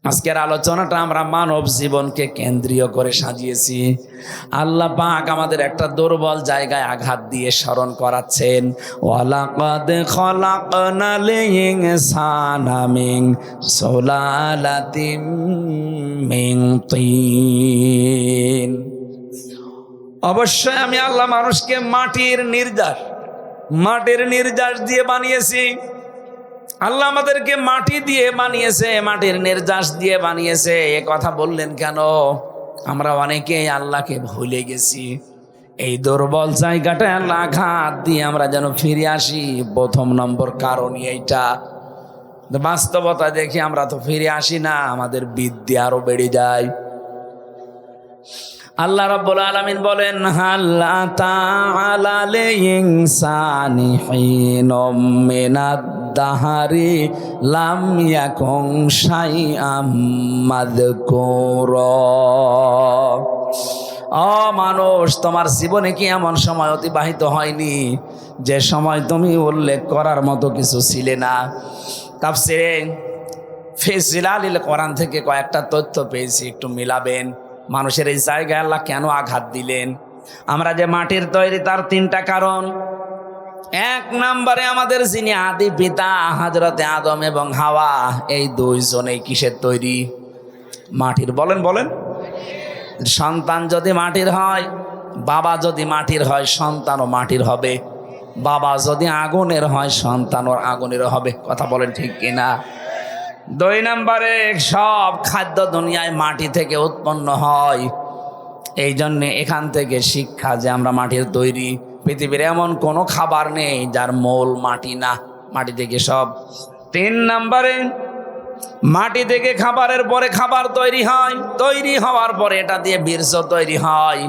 আজকের আলোচনাটা আমরা মানব জীবনকে কেন্দ্রীয় করে সাজিয়েছি। আল্লাহ পাক আমাদের একটা দুর্বল জায়গায় আঘাত দিয়ে স্মরণ করাচ্ছেন, ওয়ালাকাদ খলাকনাল ইনসানা মিন সুলালাতিম মিন তিন। অবশ্যই আমি আল্লাহ মানুষকে মাটির নির্যাস দিয়ে বানিয়েছি। আল্লাহ আমাদেরকে মাটি দিয়ে বানিয়েছে, মাটির নির্যাস দিয়ে বানিয়েছে। এ কথা বললেন কেন? আমরা অনেকেই আল্লাহকে ভুলে গেছি। এই দুর্বল জায়গাটায় আল্লাহ আঘাত দিয়ে আমরা যেন ফিরে আসি, প্রথম নম্বর কারণই এইটা। বাস্তবতা দেখি আমরা তো ফিরে আসি না, আমাদের বিদ্যা আরো বেড়ে যায়। আল্লাহ রাব্বুল আলামিন বলেন, হাল আতা আলাল ইনসানি হিনুম মিনাদ দাহরি লাম ইয়াকুন শাইআম মাযকুরা। ও মানুষ, তোমার জীবনে কি এমন সময় অতিবাহিত হয়নি যে সময় তুমি উল্লেখ করার মতো কিছু ছিলে না? তাফসিরে ফি জিলালিল কোরআন থেকে কয়েকটা তথ্য পেয়েছি, একটু মিলাবেন। মানুষের এই জায়গায় আল্লাহ কেন আঘাত দিলেন? আমরা যে মাটির তৈরি, তার তিনটা কারণ। এক নম্বরে আমাদের যিনি আদি পিতা হযরতে আদম এবং হাওয়া, এই দুইজনেই কিসের তৈরি? মাটির। বলেন বলেন। সন্তান যদি মাটির হয়, বাবা যদি মাটির হয়, সন্তানও মাটির হবে। বাবা যদি আগুনের হয়, সন্তানও আগুনের হবে। কথা বলেন ঠিক কিনা? দুই নম্বরে, সব খাদ্য দুনিয়ায় মাটি থেকে উৎপন্ন হয়। এই জন্যে এখান থেকে শিক্ষা যে আমরা মাটির তৈরি। পৃথিবীর এমন কোনো খাবার নেই যার মূল মাটি না, মাটি থেকে সব। তিন নম্বরে, মাটি থেকে খাবারের পরে খাবার তৈরি হয়, তৈরি হওয়ার পরে এটা দিয়ে বীর্য তৈরি হয়।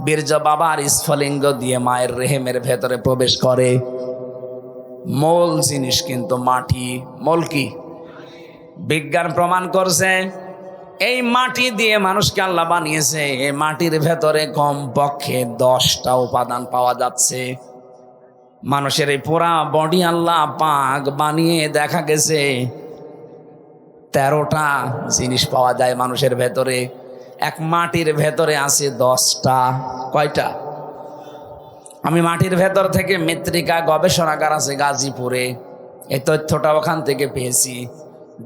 বীর্য বাবার স্ফলিঙ্গ দিয়ে মায়ের রেহেমের ভেতরে প্রবেশ করে। মূল জিনিস কিন্তু মাটি। মূল কি? বিজ্ঞান প্রমাণ করছে এই মাটি দিয়ে মানুষকে আল্লাহ বানিয়েছে। এই মাটির ভেতরে কমপক্ষে 10টা উপাদান পাওয়া যাচ্ছে। মানুষের এই পুরা বডি আল্লাহ পাক বানিয়ে দেখা গেছে 13টা জিনিস পাওয়া যায় মানুষের ভেতরে। এক মাটির ভেতরে আছে 10টা। কয়টা? আমি মাটির ভেতর থেকে মৃত্তিকা গবেষণাগার আছে গাজীপুরে, এই তথ্যটা ওখান থেকে পেয়েছি।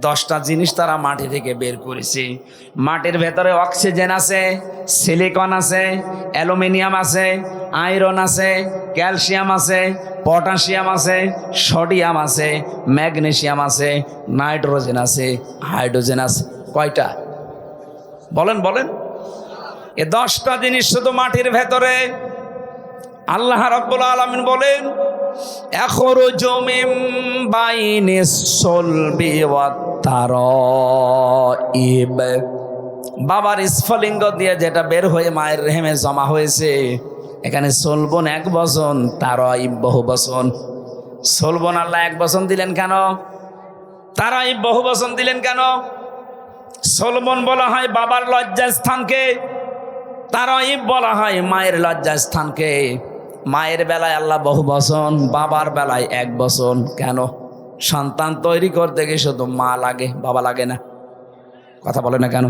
10টা জিনিস তারা মাটি থেকে বের করেছে। মাটির ভেতরে অক্সিজেন আছে, সিলিকন আছে, অ্যালুমিনিয়াম আছে, আয়রন আছে, ক্যালসিয়াম আছে, পটাশিয়াম আছে, সোডিয়াম আছে, ম্যাগনেসিয়াম আছে, নাইট্রোজেন আছে, হাইড্রোজেন আছে। কয়টা? বলেন বলেন। এ 10টা জিনিস শুধু মাটির ভেতরে। আল্লাহ রাব্বুল আলামিন বলেন, ইয়াখরুজু মিন বাইনিস সুলবি ওয়াত তারাইব। বাবার স্ফলিঙ্গ দিয়ে যেটা বের হয়ে মায়ের রেহেমে জমা হয়েছে, এখানে সলবন 1 বচন, তারাইব বহু বচন। সলবন আল্লাহ 1 বচন দিলেন কেন? তারাইব বহু বচন দিলেন কেন? সলবন বলা হয় বাবার লজ্জাস্থানকে, তারাইব বলা হয় মায়ের লজ্জাস্থানকে। মায়ের বেলায় আল্লাহ বহু বচন, বাবার বেলায় 1 বচন। কেন? সন্তান তৈরি করতে গিয়ে শুধু মা লাগে, বাবা লাগে না। কথা বলে না কেন?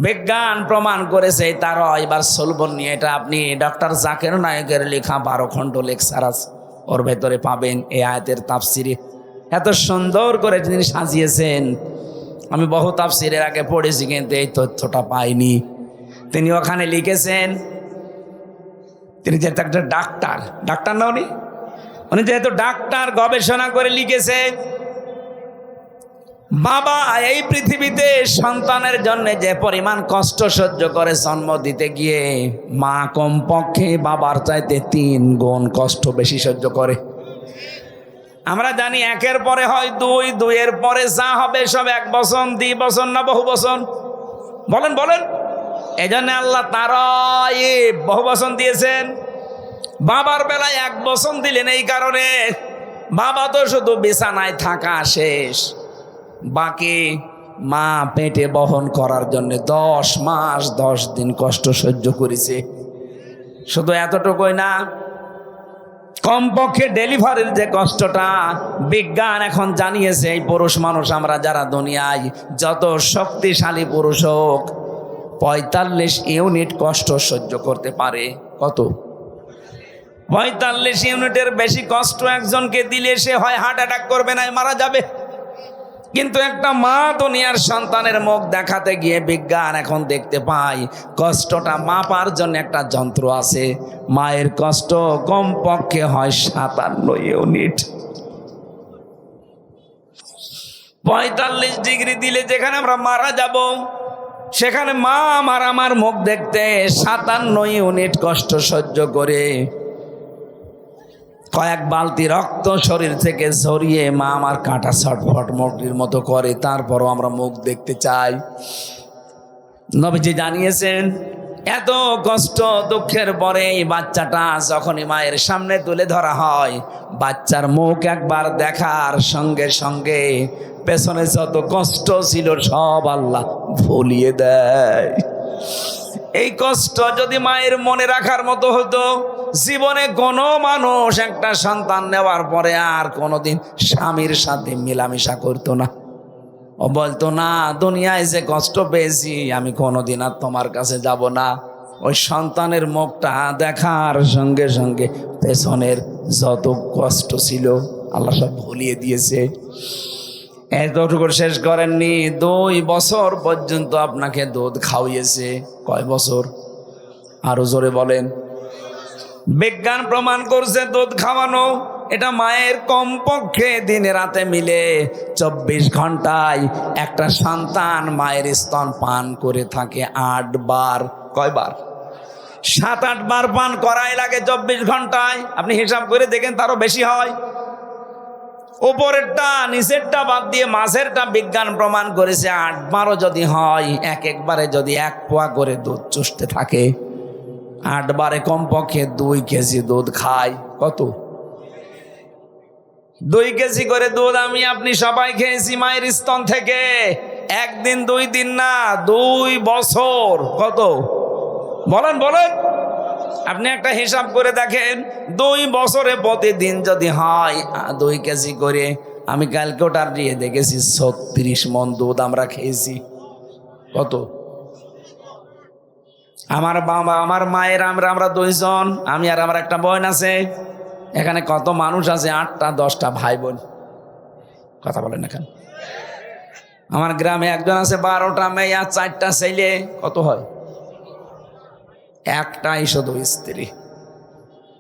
বিজ্ঞান প্রমাণ করেছে তারা। এবার সলবন নিয়ে, এটা আপনি ডক্টর জাকির নায়েকের লেখা 12 খণ্ড লেকচার আছে, ওর ভেতরে পাবেন। এই আয়াতের তাফসিরে এত সুন্দর করে তিনি সাজিয়েছেন। আমি বহু তাফসিরের আগে পড়েছি, কিন্তু এই তথ্যটা পাইনি। তিনি ওখানে লিখেছেন, তিনি যেহেতু একটা ডাক্তার না, উনি যেহেতু ডাক্তার, গবেষণা করে লিখেছে, বাবা এই পৃথিবীতে সন্তানের জন্য যে পরিমাণ কষ্ট সহ্য করে জন্ম দিতে গিয়ে, মা কমপক্ষে বাবার চাইতে 3 গুণ কষ্ট বেশি সহ্য করে। আমরা জানি 1-এর পরে হয় 2, 2-এর পরে যা হবে সব 1 বচন, 2 বচন না বহু বচন? বলেন বলেন। এই জন্য আল্লাহ তারাইব বহু বচন দিয়েছেন। বাবার বেলায় 1 বচন দিলেন এই কারণে, বাবা তো শুধু বিছানায় থাকা শেষ, বাকি মা পেটে বহন করার জন্য 10 মাস 10 দিন কষ্ট সহ্য করেছে। শুধু এতটুকুই না, কমপক্ষে ডেলিভারির যে কষ্টটা বিজ্ঞান এখন জানিয়েছে, এই পুরুষ মানুষ আমরা যারা দুনিয়ায় যত শক্তিশালী পুরুষ হোক 45 ইউনিট কষ্ট সহ্য করতে পারে। কত? 45 ইউনিটের বেশি কষ্ট একজনকে দিলে সে হয় হার্ট অ্যাটাক করবে, না মারা যাবে। কিন্তু একটা মা দুনিয়ার সন্তানের মুখ দেখাতে গিয়ে বিজ্ঞান এখন দেখতে পায় কষ্টটা মাপার জন্য একটা যন্ত্র আছে। মায়ের কষ্ট কমপক্ষে হয় 57 ইউনিট। 45 ডিগ্রি দিলে যেখানে আমরা মারা যাব, সেখানে মা আমার মুখ দেখতে 57 ইউনিট কষ্ট সহ্য করে কয়েক বালতি রক্ত শরীর থেকে ঝরিয়ে মা আমার কাঁটা ছটফট মুরগির মতো করে, তারপরও আমরা মুখ দেখতে চাই। নবীজি জানিয়েছেন এত কষ্ট দুঃখের পরে এই বাচ্চাটা যখনই মায়ের সামনে তুলে ধরা হয়, বাচ্চার মুখ একবার দেখার সঙ্গে সঙ্গে পেছনে যত কষ্ট ছিল সব আল্লাহ ভুলিয়ে দেয়। এই কষ্ট যদি মায়ের মনে রাখার মতো হতো, জীবনে কোনো মানুষ একটা সন্তান নেওয়ার পরে আর কোনোদিন স্বামীর সাথে মেলামেশা করতো না। ও বলতো না, দুনিয়ায় যে কষ্ট পেয়েছি আমি কোনোদিন আর তোমার কাছে যাব না। ওই সন্তানের মুখটা দেখার সঙ্গে সঙ্গে পেছনের যত কষ্ট ছিল আল্লাহ সব ভুলিয়ে দিয়েছে। এতটুকু শেষ করেননি, 2 বছর পর্যন্ত আপনাকে দুধ খাওয়িয়েছে। কয় বছর? আরো জোরে বলেন। বিজ্ঞান প্রমাণ করছে দুধ খাওয়ানো এটা মায়ের কমপক্ষে দিনে রাতে মিলে 24 ঘন্টায় একটা সন্তান মায়ের স্তন পান করে থাকে 8 বার। কয়বার? 7-8 বার পান করাই লাগে 24 ঘন্টায়। আপনি হিসাব করে দেখেন, তারও বেশি হয়। উপরেরটা নিচেরটা বাদ দিয়ে মাঝেরটা বিজ্ঞান প্রমাণ করেছে 8 বারও যদি হয়, একবারে যদি 1 পোয়া করে দুধ চুষতে থাকে, 8 বারে কমপক্ষে 2 কেজি দুধ খায়। কত? 2 কেজি করে দুধ আমি আপনি সবাই খেয়েছি মায়ের স্তন থেকে। 1 দিন 2 দিন না, 2 বছর। কত? বলেন বলেন। আপনি একটা হিসাব করে দেখেন, 2 বছরে প্রতিদিন যদি হয় 2 কেজি করে, আমি কালকে ওটার দিয়ে দেখেছি 36 মণ দুধ আমরা খেয়েছি। কত? আমার বাবা আমার মায়ের আমরা 2 জন, আমি আর আমার একটা বোন আছে। এখানে কত মানুষ আছে? 8টা 10টা ভাই বোন। কথা বলেন এখানে। আমার গ্রামে একজন আছে 12টা মেয়ে আর 4টা ছেলে। কত হয়? একটাই শুধু স্ত্রী,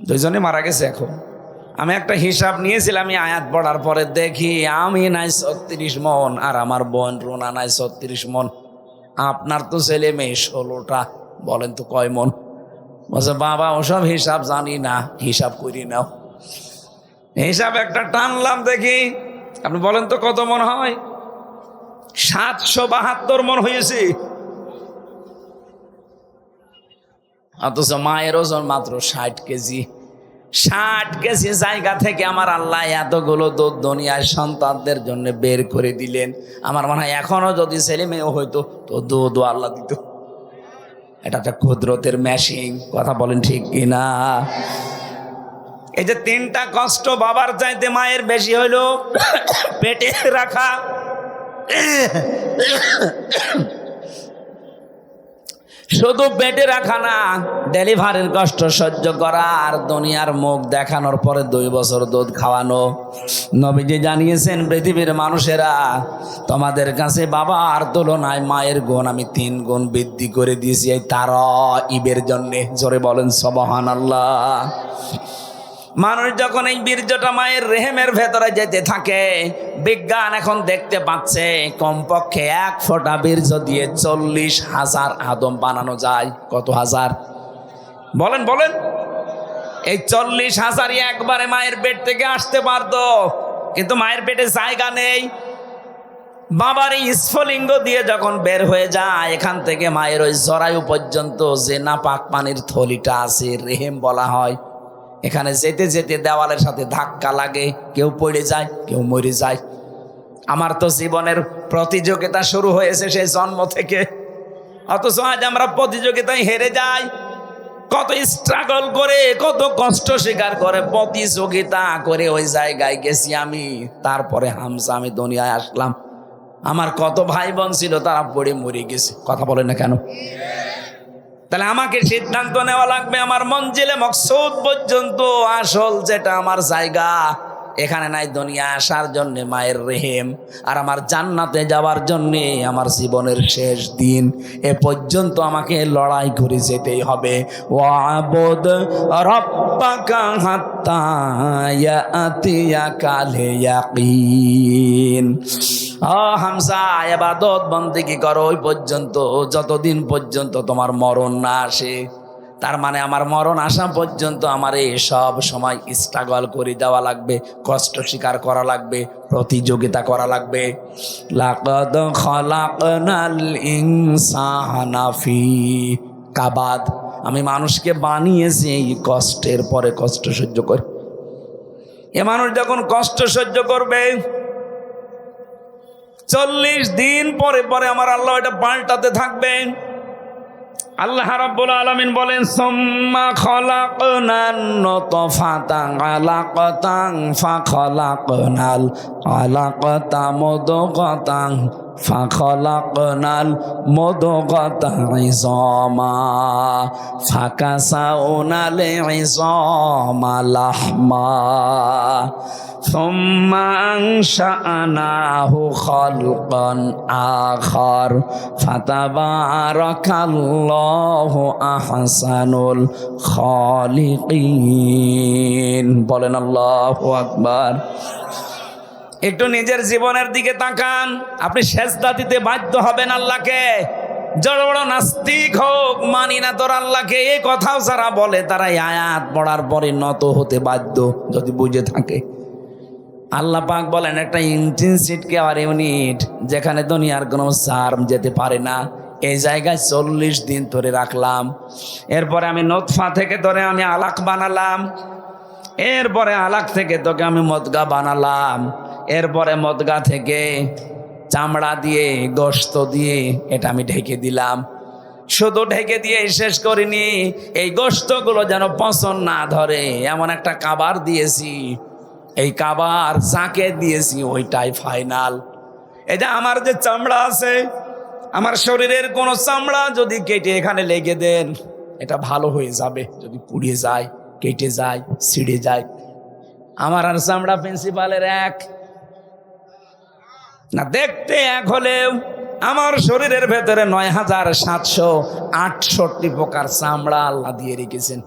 2 জনে মারা গেছে। এখন আমি একটা হিসাব নিয়েছিলাম, আমি আয়াত পড়ার পরে দেখি আমি নাই 36 মণ আর আমার বোন রোনা নাই 36 মণ। আপনার তো ছেলে মেয়ে 16টা, বলেন তো কয় মণ? বলছে বাবা ওসব হিসাব জানি না, হিসাব করি নাও। হিসাব একটা টানলাম, দেখি আপনি বলেন তো কত মণ হয়? 772 মণ হয়েছে। অথচ মায়ের ওজন মাত্র 60 কেজি। 60 কেজি জায়গা থেকে আমার আল্লাহ এতগুলো দুধ দুনিয়ার সন্তানদের জন্য বের করে দিলেন। আমার মনে হয় এখনো যদি ছেলে মেয়ে হইতো তো দুধও আল্লাহ দিত। এটা একটা কুদরতের মেশিন। কথা বলেন ঠিক কিনা? এই যে 3টা কষ্ট বাবার চাইতে মায়ের বেশি হইলো, পেটে রাখা, শুধু পেটে রাখা না, ডেলিভারির কষ্ট সহ্য করা আর দুনিয়ার মুখ দেখানোর পরে 2 বছর দুধ খাওয়ানো। নবীজি জানিয়েছেন পৃথিবীর মানুষেরা, তোমাদের কাছে বাবার তুলনায় মায়ের গুণ আমি 3 গুণ বৃদ্ধি করে দিয়েছি এই তারঈবের জন্যে। জোরে বলেন সুবহানাল্লাহ। মানুষ যখন এই বীর্যটা মায়ের রেহেমের ভেতরে যেতে থাকে, বিজ্ঞান এখন দেখতে পাচ্ছে কমপক্ষে 1 ফোঁটা বীর্য দিয়ে 40,000 আদম বানানো যায়। কত হাজার? বলেন বলেন। এই 40,000ই একবারে মায়ের পেট থেকে আসতে পারতো, কিন্তু মায়ের পেটে জায়গা নেই। বাবার এই স্ফলিঙ্গ দিয়ে যখন বের হয়ে যায়, এখান থেকে মায়ের ওই জরায়ু পর্যন্ত যে নাপাক পানির থলিটা আছে, রেহেম বলা হয়, এখানে যেতে যেতে দেওয়ালের সাথে ধাক্কা লাগে, কেউ পড়ে যায়, কেউ মরে যায়। আমার তো জীবনের প্রতিযোগিতা শুরু হয়েছে সেই জন্ম থেকে, অথচ আজ আমরা প্রতিযোগিতায় হেরে যাই। কত স্ট্রাগল করে, কত কষ্ট স্বীকার করে, প্রতিযোগিতা করে ওই জায়গায় গেছি আমি। তারপরে হামজা আমি দুনিয়ায় আসলাম। আমার কত ভাই বোন ছিল, তারা পড়ে মরে গেছে। কথা বলে না কেন? তাহলে আমাকে সিদ্ধান্ত নেওয়া লাগবে আমার মঞ্জিলে মকসুদ পর্যন্ত, আসল যেটা আমার জায়গা, এখানে নাই দুনিয়া আসার জন্য মায়ের রেহেম, আর আমার জান্নাতে যাওয়ার জন্যে আমার জীবনের শেষ দিন। এ পর্যন্ত আমাকে লড়াই করে যেতেই হবে। ওয়াবুদ রাব্বাকা হাত্তা ইয়াতিয়াকাল ইয়াকিন। ও হামজা, ইবাদত বন্দেগী করো ওই পর্যন্ত, যতদিন পর্যন্ত তোমার মরণ না আসে। তার মানে আমার মরণ আসা পর্যন্ত আমার এই সব সময় স্ট্রাগল করে দেওয়া লাগবে, কষ্ট স্বীকার করা লাগবে, প্রতিযোগিতা করা লাগবে। লাকাদ খালাকনাল ইনসানা ফি কাবাদ। আমি মানুষকে বানিয়েছি এই কষ্টের পরে কষ্ট সহ্য করে। এ মানুষ যখন কষ্ট সহ্য করবে 40 দিন পরে পরে আমার আল্লাহ এটা পাল্টাতে থাকবে। আল্লাহ রাব্বুল আলামিন বলেন, সুম্মা খালাকনান নুতফাতা আলাকাতান ফাখালাকনাল আলাকাতা মুদগাতান ফাখালাকনাল মুদগাতা ইযামা ফাকাসাউনাল ইযামা লাহমা সুম্মা আনশাআনাহু খালকান আখার ফাতাবারাকাল্লাহু আহসানুল খালিকিন। বলেন আল্লাহু আকবার। একটু নিজের জীবনের দিকে তাকান। আপনি সেজদা দিতে বাধ্য হবেন আল্লাহকে। বড় বড় নাস্তিক হোক, মানি না তোর আল্লাহকে, এই কথাও যারা বলে তারা আয়াত পড়ার পরে নত হতে বাধ্য, যদি বুঝে থাকে। আল্লাহ পাক বলেন, একটা ইন্টেনসিভ কেয়ার ইউনিট যেখানে দুনিয়ার কোনো সার্ম যেতে পারে না, এই জায়গায় 40 দিন ধরে রাখলাম। এরপরে আমি নোতফা থেকে ধরে আমি আলাক বানালাম, এরপরে আলাক থেকে তোকে আমি মদগা বানালাম, এরপরে মদগা থেকে চামড়া দিয়ে গোশত দিয়ে এটা আমি ঢেকে দিলাম। শুধু ঢেকে দিয়ে শেষ করিনি, এই গোশতগুলো যেন পচন না ধরে এমন একটা কাবার দিয়েছি। এই কাবার যাকে দিয়েছি ওইটাই ফাইনাল। এই যে আমার যে চামড়া আছে, আমার শরীরের কোনো চামড়া যদি কেটে এখানে লেগে দেন, এটা ভালো হয়ে যাবে। যদি পুড়িয়ে যায়, কেটে যায়, ছিঁড়ে যায়। আমার আর চামড়া প্রিন্সিপালের এক না, দেখতে এক হলেও আমার শরীরের ভেতরে ৯৭৬৮ প্রকার চামড়া আল্লাহ দিয়ে রেখেছেন।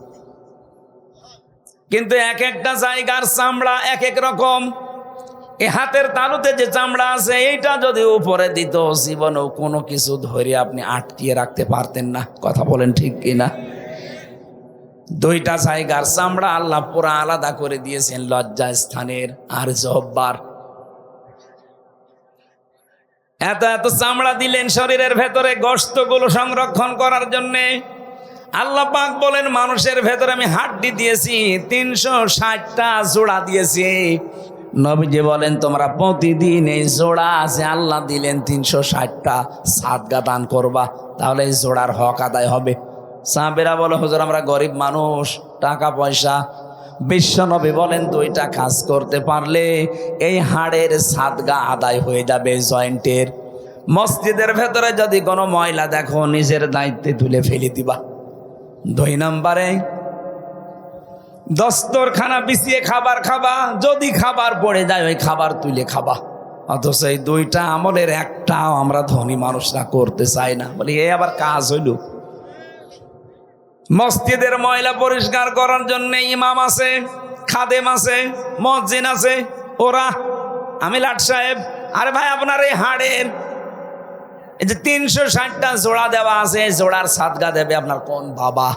কিন্তু এক একটা জায়গার চামড়া এক এক রকম। এ হাতের তালুতে যে চামড়া আছে, এইটা যদি উপরে দিত, জীবনেও কোনো কিছু ধরে আপনি আটকিয়ে রাখতে পারতেন না। কথা বলেন ঠিক কিনা? দুইটা জায়গার চামড়া আল্লাহ পুরা আলাদা করে দিয়েছেন, লজ্জা স্থানের আর জহ্বার। এত এত চামড়া দিলেন শরীরের ভেতরে গোশতগুলো সংরক্ষণ করার জন্যে। আল্লাহ পাক বলেন, মানুষের ভেতরে আমি হাড্ডি দিয়েছি 360টা জোড়া দিয়েছি। নবীজি বলেন, তোমরা প্রতিদিন এই জোড়া আছে আল্লাহ দিলেন 360টা, সাদগা দান করবা, তাহলে এই জোড়ার হক আদায় হবে। সাহাবেরা বলে, হুজুর আমরা গরিব মানুষ, টাকা পয়সা। বিশ্ব নবী বলেন, 2টা কাজ করতে পারলে এই হাড়ের সাদগা আদায় হয়ে যাবে জয়েন্টের। মসজিদের ভেতরে যদি কোনো ময়লা দেখো, নিজের দায়িত্বে তুলে ফেলে দিবা। 2 নম্বরে, দস্তরখানা বিছিয়ে খাবার খাবা, যদি খাবার পড়ে যায় ওই খাবার তুলে খাবা। অথচ এই 2টা আমলের একটাও আমরা ধনী মানুষরা করতে চাই না। বলি এ আবার কাজ হইল? মসজিদের ময়লা পরিষ্কার করার জন্য ইমাম আছে, খাদেম আছে, মুয়াজ্জিন আছে, ওরা আমি লাট সাহেব। আরে ভাই, আপনার এই হাড়ের এই যে 360টা জোড়া দেওয়া আছে, জোড়ার সাদগা দেবে আপনার কোন বাবা?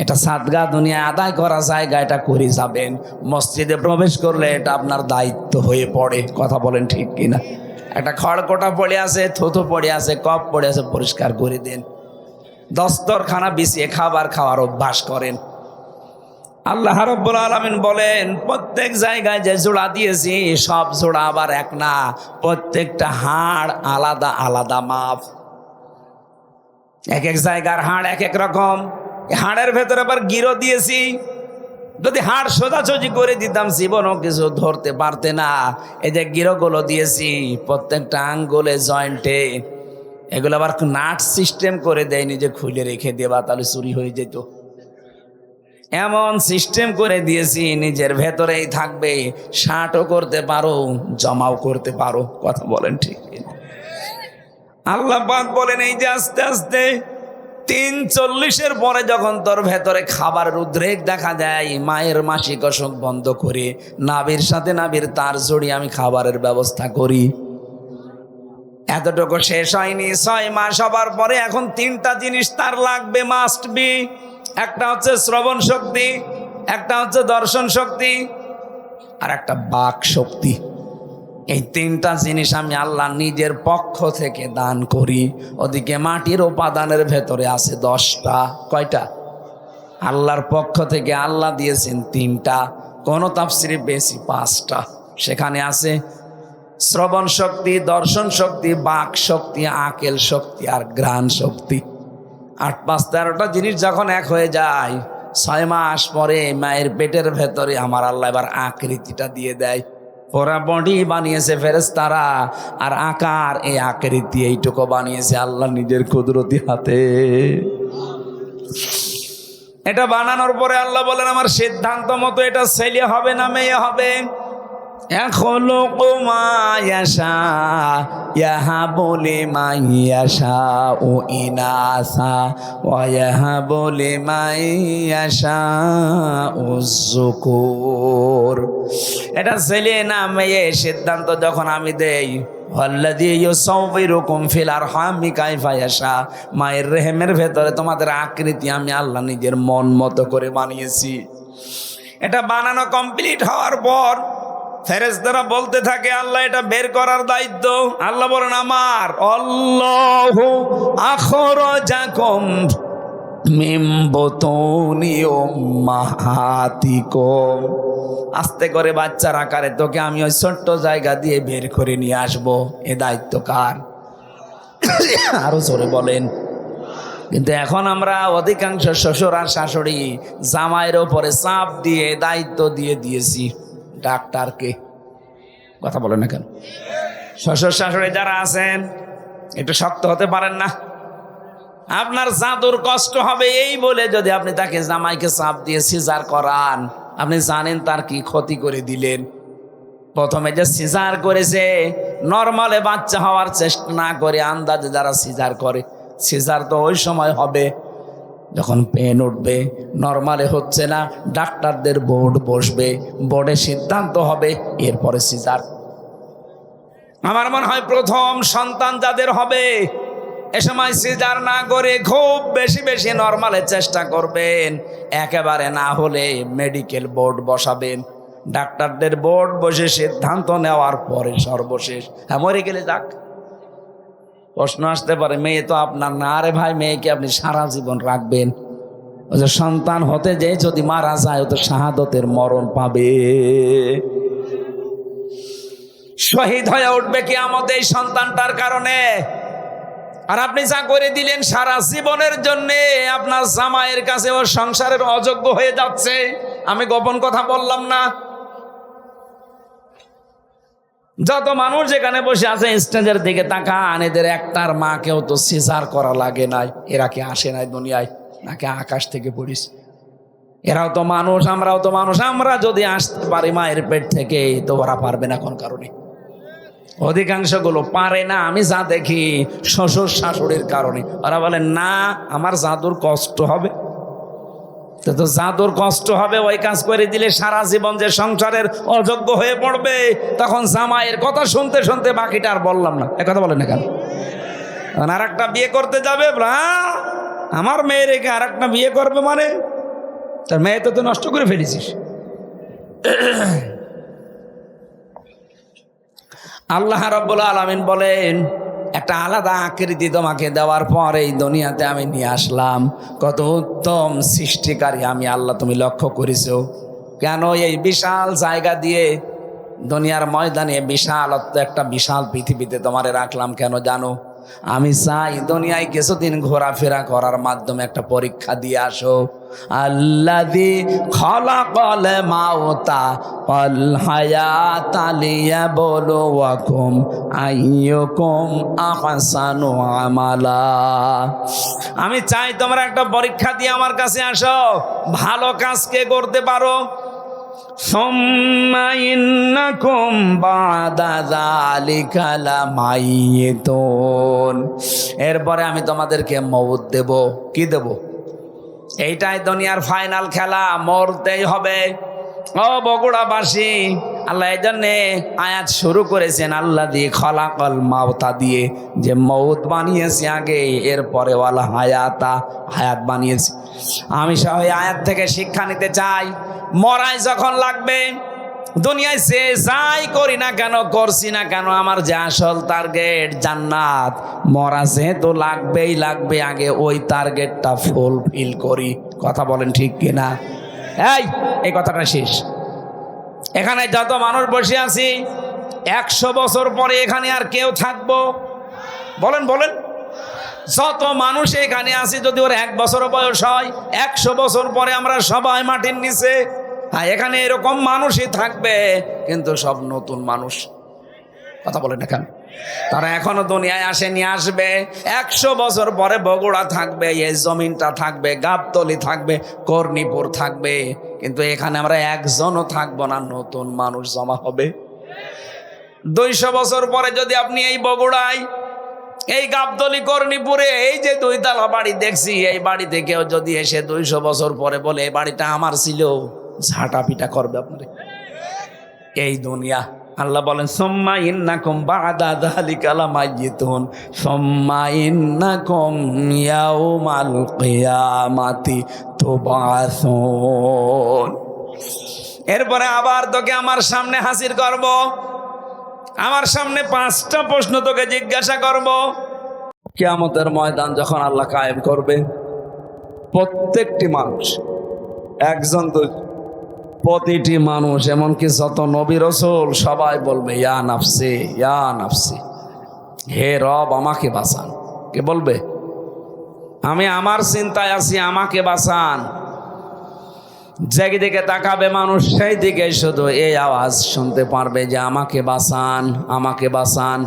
এটা সাদগা দুনিয়া আদায় করা জায়গা, এটা করে যাবেন। মসজিদে প্রবেশ করলে এটা আপনার দায়িত্ব হয়ে পড়ে। কথা বলেন ঠিক কিনা? একটা খড়কোটা পড়ে আছে, থুথু পড়ে আছে, কপ পড়ে আছে, পরিষ্কার করে দেন। দস্তরখানা বিছিয়ে খাবার খাওয়ার অভ্যাস করেন। আল্লাহ রাব্বুল আলামিন বলেন, প্রত্যেক জায়গায় যে জোড়া দিয়েছি সব জোড়া আবার এক না, প্রত্যেকটা হাড় আলাদা আলাদা মাপ। এক এক জায়গার হাড় এক এক রকম। হাড়ের ভেতরে আবার গিরো দিয়েছি, যদি হাড় সোজাসুজি করে দিতাম জীবনও কিছু ধরতে পারতে না। এই যে গিরোগুলো দিয়েছি প্রত্যেকটা আঙ্গুলে, জয়েন্টে, এগুলো আবার নাট সিস্টেম করে দেয়নি যে খুলে রেখে দেবা, তাহলে চুরি হয়ে যেত। এমন সিস্টেম করে দিয়েছি নিজের ভেতরেই থাকবে, শার্টও করতে পারো, জমাও করতে পারো। কথা বলেন ঠিক? আল্লাহ পাক বলেন এই যে আস্তে আস্তে 3:40 পরে যখন তোর ভেতরে খাবারের উদ্রেক দেখা যায়, মায়ের মাসিক অসুখ বন্ধ করে নাভির সাথে নাভির তার জড়িয়ে আমি খাবারের ব্যবস্থা করি। এতটুকু শেষ হয়নি, 6 মাস হবার পরে এখন 3টা জিনিস তার লাগবে, মাস্ট বি। একটা হচ্ছে শ্রবণ শক্তি, একটা হচ্ছে দর্শন শক্তি, আর একটা বাক শক্তি। এই 3টা জিনিস আমি আল্লাহ নিজের পক্ষ থেকে দান করি। ওদিকে মাটির উপাদানের ভেতরে আছে 10টা। কয়টা? আল্লাহর পক্ষ থেকে আল্লাহ দিয়েছেন 3টা, কোন তাফসিরে বেশি 5টা। সেখানে আছে শ্রবণ শক্তি, দর্শন শক্তি, বাক শক্তি, আকেল শক্তি আর ঘ্রাণ শক্তি। 8, 5, 13টা জিনিস যখন এক হয়ে যায়, 6 মাস পরে মায়ের পেটের ভেতরে আমার আল্লাহ এবার আকৃতিটা দিয়ে দেয়। ওরা বডি বানিয়েছে ফেরেশতারা, আর আকার, এই আকৃতি এইটুকু বানিয়েছে আল্লাহ নিজের কুদরতি হাতে। এটা বানানোর পরে আল্লাহ বলেন আমার সিদ্ধান্ত মতো এটা ছেলে হবে না মেয়ে হবে। يخلق ما يشاء يهب لمن يشاء إناثا ويهب لمن يشاء الذكور। এটা ছেলে না মেয়ে সিদ্ধান্ত যখন আমি দেই, আল্লাযী ইউসাউবিরুকুম ফিল আরহামি কাইফা ইয়াশা, মায়ের রেহেমের ভেতরে তোমাদের আকৃতি আমি আল্লাহ নিজের মন মতো করে বানিয়েছি। এটা বানানো কমপ্লিট হওয়ার পর ফেরেশতারা বলতে থাকে আল্লাহ এটা বের করার দায়িত্ব। আল্লাহ বলেন আমার আল্লাহু আখরাজাকুম মিন বুতুনি উম্মাহাতিকুম। আস্তে করে বাচ্চার আকারে তোকে আমি ওই ছোট্ট জায়গা দিয়ে বের করে নিয়ে আসবো। এ দায়িত্ব কার? আরো জোরে বলেন। কিন্তু এখন আমরা অধিকাংশ শ্বশুর আর শাশুড়ি জামাইয়ের ওপরে চাপ দিয়ে দায়িত্ব দিয়ে দিয়েছি ডাক্তারকে। কথা বলেন না কেন? শ্বশুর শাশুড়ি যারা আছেন একটু শক্ত হতে পারেন না? আপনার জাদুর কষ্ট হবে এই বলে যদি আপনি তাকে জামাইকে চাপ দিয়ে সিজার করান, আপনি জানেন তার কি ক্ষতি করে দিলেন। প্রথমে যে সিজার করেছে, নর্মালে বাচ্চা হওয়ার চেষ্টা না করে আন্দাজে যারা সিজার করে, সিজার তো ওই সময় হবে যখন পেন উঠবে, নর্মালে হচ্ছে না, ডাক্তারদের বোর্ড বসবে, বোর্ডে সিদ্ধান্ত হবে, এরপরে সিজার। আমার মনে হয় প্রথম সন্তান যাদের হবে এ সময় সিজার না করে খুব বেশি বেশি নর্মালে চেষ্টা করবেন। একেবারে না হলে মেডিকেল বোর্ড বসাবেন, ডাক্তারদের বোর্ড বসে সিদ্ধান্ত নেওয়ার পরে সর্বশেষ। হ্যাঁ, মরে গেলে যাক। প্রশ্ন আসতে পারে মেয়ে তো আপনার না। আরে ভাই, মেয়েকে আপনি সারা জীবন রাখবেন। ওই যে সন্তান হতে যে যদি মারা যায়, ও তো শাহাদতের মরণ পাবে, শহীদ হয়ে উঠবে কিয়ামতে এই সন্তানটার কারণে। আর আপনি যা করে দিলেন সারা জীবনের জন্য আপনার জামাইয়ের কাছে ও সংসারের অযোগ্য হয়ে যাচ্ছে। আমি গোপন কথা বললাম না। যত মানুষ যেখানে বসে আছে স্টেজের দিকে তাকান, এদের একটার মাকেও তো সিজার করা লাগে নাই। এরা কি আসে নাই দুনিয়ায় নাকি আকাশ থেকে পড়িস? এরাও তো মানুষ, আমরাও তো মানুষ। আমরা যদি আসতে পারি মায়ের পেট থেকে, তো ওরা পারবে না কোন কারণে? অধিকাংশ গুলো পারে না। আমি যা দেখি শ্বশুর শাশুড়ির কারণে। ওরা বলে না আমার জাদুর কষ্ট হবে। তো জাদুর কষ্ট হবে, ওই কাজ করে দিলে সারা জীবন যে সংসারের অযোগ্য হয়ে পড়বে। তখন জামাইয়ের কথা শুনতে শুনতে বাকিটা আর বললাম না। কথা বলেন না কেন? আর একটা বিয়ে করতে যাবে, আমার মেয়ে রেখে আর একটা বিয়ে করবে মানে তার মেয়ে তো নষ্ট করে ফেলেছিস। আল্লাহ রাব্বুল আলামিন বলেন একটা আলাদা আকৃতি তোমাকে দেওয়ার পর এই দুনিয়াতে আমি নিয়ে আসলাম। কত উত্তম সৃষ্টিকারী আমি আল্লাহ, তুমি লক্ষ্য করেছো? কেন এই বিশাল জায়গা দিয়ে দুনিয়ার ময়দানে বিশালত্ব একটা বিশাল পৃথিবীতে তোমারে রাখলাম কেন জানো? আমি চাই দুনিয়ায় কিছুদিন ঘোরাফেরা করার মাধ্যমে একটা পরীক্ষা দিয়ে আসো। আল্লাযী খালাকাল মাউতা ওয়াল হায়াতা লিয়াবলুয়াকুম আইয়ুকুম আহসানু আমালা। আমি চাই তোমরা একটা পরীক্ষা দিয়ে আমার কাছে আসো, ভালো কাজ কে করতে পারো। সুম্মা ইন্নাকুম বাদা যালিকা লামাইয়িতুন, এরপরে আমি তোমাদেরকে মওত দেব। কি দেব? এইটাই দুনিয়ার ফাইনাল খেলা, মরতেই হবে। ও বগুড়াবাসী, আল্লাহ এই জন্যে আয়াত শুরু করেছেন আল্লাযী খালাকাল মাউতা দিয়ে, যে মৌত বানিয়েছি আগে, এরপরে ওয়াল হায়াতা, হায়াত বানিয়েছি। আমি সব এই আয়াত থেকে শিক্ষা নিতে চাই, মরাই যখন লাগবে, দুনিয়ায় যে যাই করি না কেন, করছি না কেন, আমার যে আসল টার্গেট জান্নাত, মরা যেহেতু লাগবেই লাগবে, আগে ওই টার্গেটটা ফুলফিল করি। কথা বলেন ঠিক কিনা? এই কথাটা শেষ। এখানে যত মানুষ বসে আছি, 100 বছর পরে এখানে আর কেউ থাকবো? বলেন বলেন। যত মানুষ এখানে আছি, যদি ওর 1 বছর বয়স হয়, 100 বছর পরে আমরা সবাই মাটির নিচে। হ্যাঁ, এখানে এরকম মানুষই থাকবে, কিন্তু সব নতুন মানুষ। কথা বলেন না কেন? তারা এখনো দুনিয়ায় আসেনি, আসবে। 100 বছর পরে বগুড়া থাকবে, এই জমিনটা থাকবে, গাবতলী থাকবে, কর্ণীপুর থাকবে, কিন্তু এখানে আমরা একজনও থাকবো না, নতুন মানুষ জমা হবে। 200 বছর পরে যদি আপনি এই বগুড়ায়, এই গাবতলী, কর্ণীপুরে এই যে 2 তলা বাড়ি দেখছি, এই বাড়িতে কেউ যদি এসে 200 বছর পরে বলে এই বাড়িটা আমার ছিল, ঝাঁটা পিটা করবে আপনারে। এই দুনিয়া। আল্লাহ বলেন সুম্মা ইন্নাকুম বাদা যালিকা লামাইয়িতুন সুম্মা ইন্নাকুম ইয়াউমাল কিয়ামাতি তুবআসুন। এরপরে আবার তোকে আমার সামনে হাজির করব, আমার সামনে 5টা প্রশ্ন তোকে জিজ্ঞাসা করব। কিয়ামতের ময়দান যখন আল্লাহ কায়েম করবে, প্রত্যেকটি মানুষ, একজন তো, প্রতিটি মানুষ, এমনকি যত নবী রাসূল, সবাই বলবে ইয়া নাফসি ইয়া নাফসি, হে রব আমাকে বাঁচান। কে বলবে? আমি আমার চিন্তায় আছি, আমাকে বাঁচান। যেদিকে তাকাবে মানুষ, সেই দিকে শুধু এই আওয়াজ শুনতে পারবে যে আমাকে বাঁচান, আমাকে বাঁচান।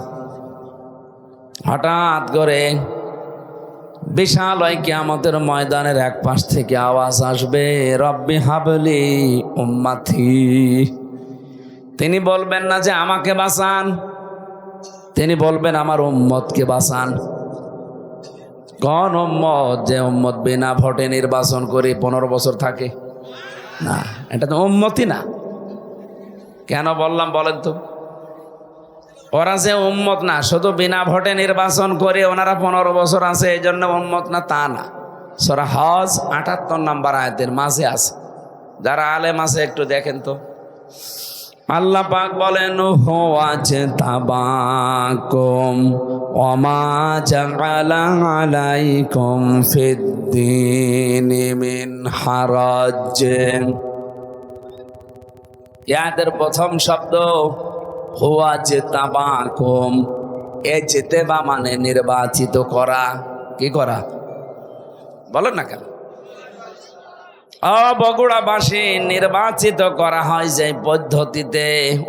হঠাৎ করে বিশাল ওই কিয়ামতের ময়দানের এক পাশ থেকে আওয়াজ আসবে, রব্বি হাবলি উম্মতি। তিনি বলবেন না যে আমাকে বাঁচান, তিনি বলবেন আমার উম্মতকে বাঁচান। কোন উম্মত? যে উম্মত বিনা ভোটে নির্বাচন করে 15 বছর থাকে না, এটা তো উম্মতই না। কেন বললাম বলেন তো? ওরা যে উম্মত না, শুধু বিনা ভোটে নির্বাচন করে ওনারা 15 বছর আছে, এই জন্য উম্মত না, তা না। সূরা হজ 78 নম্বর আয়াতের মাঝে আছে। যারা আলেম আছে একটু দেখেন তো। আল্লাহ পাক বলেন হুয়া তাবাকুম ওয়া মা জাআলা আলাইকুম ফিদ্দীনি মিন হারাজ। ইয়াদের প্রথম শব্দ হুয়া তাবাকুম। এ যেতেবা মানে নির্বাচিত করা। কি করা? বলেন না কেন? বগুড়াবাসী, নির্বাচিত করা হয় যে পদ্ধতিতে,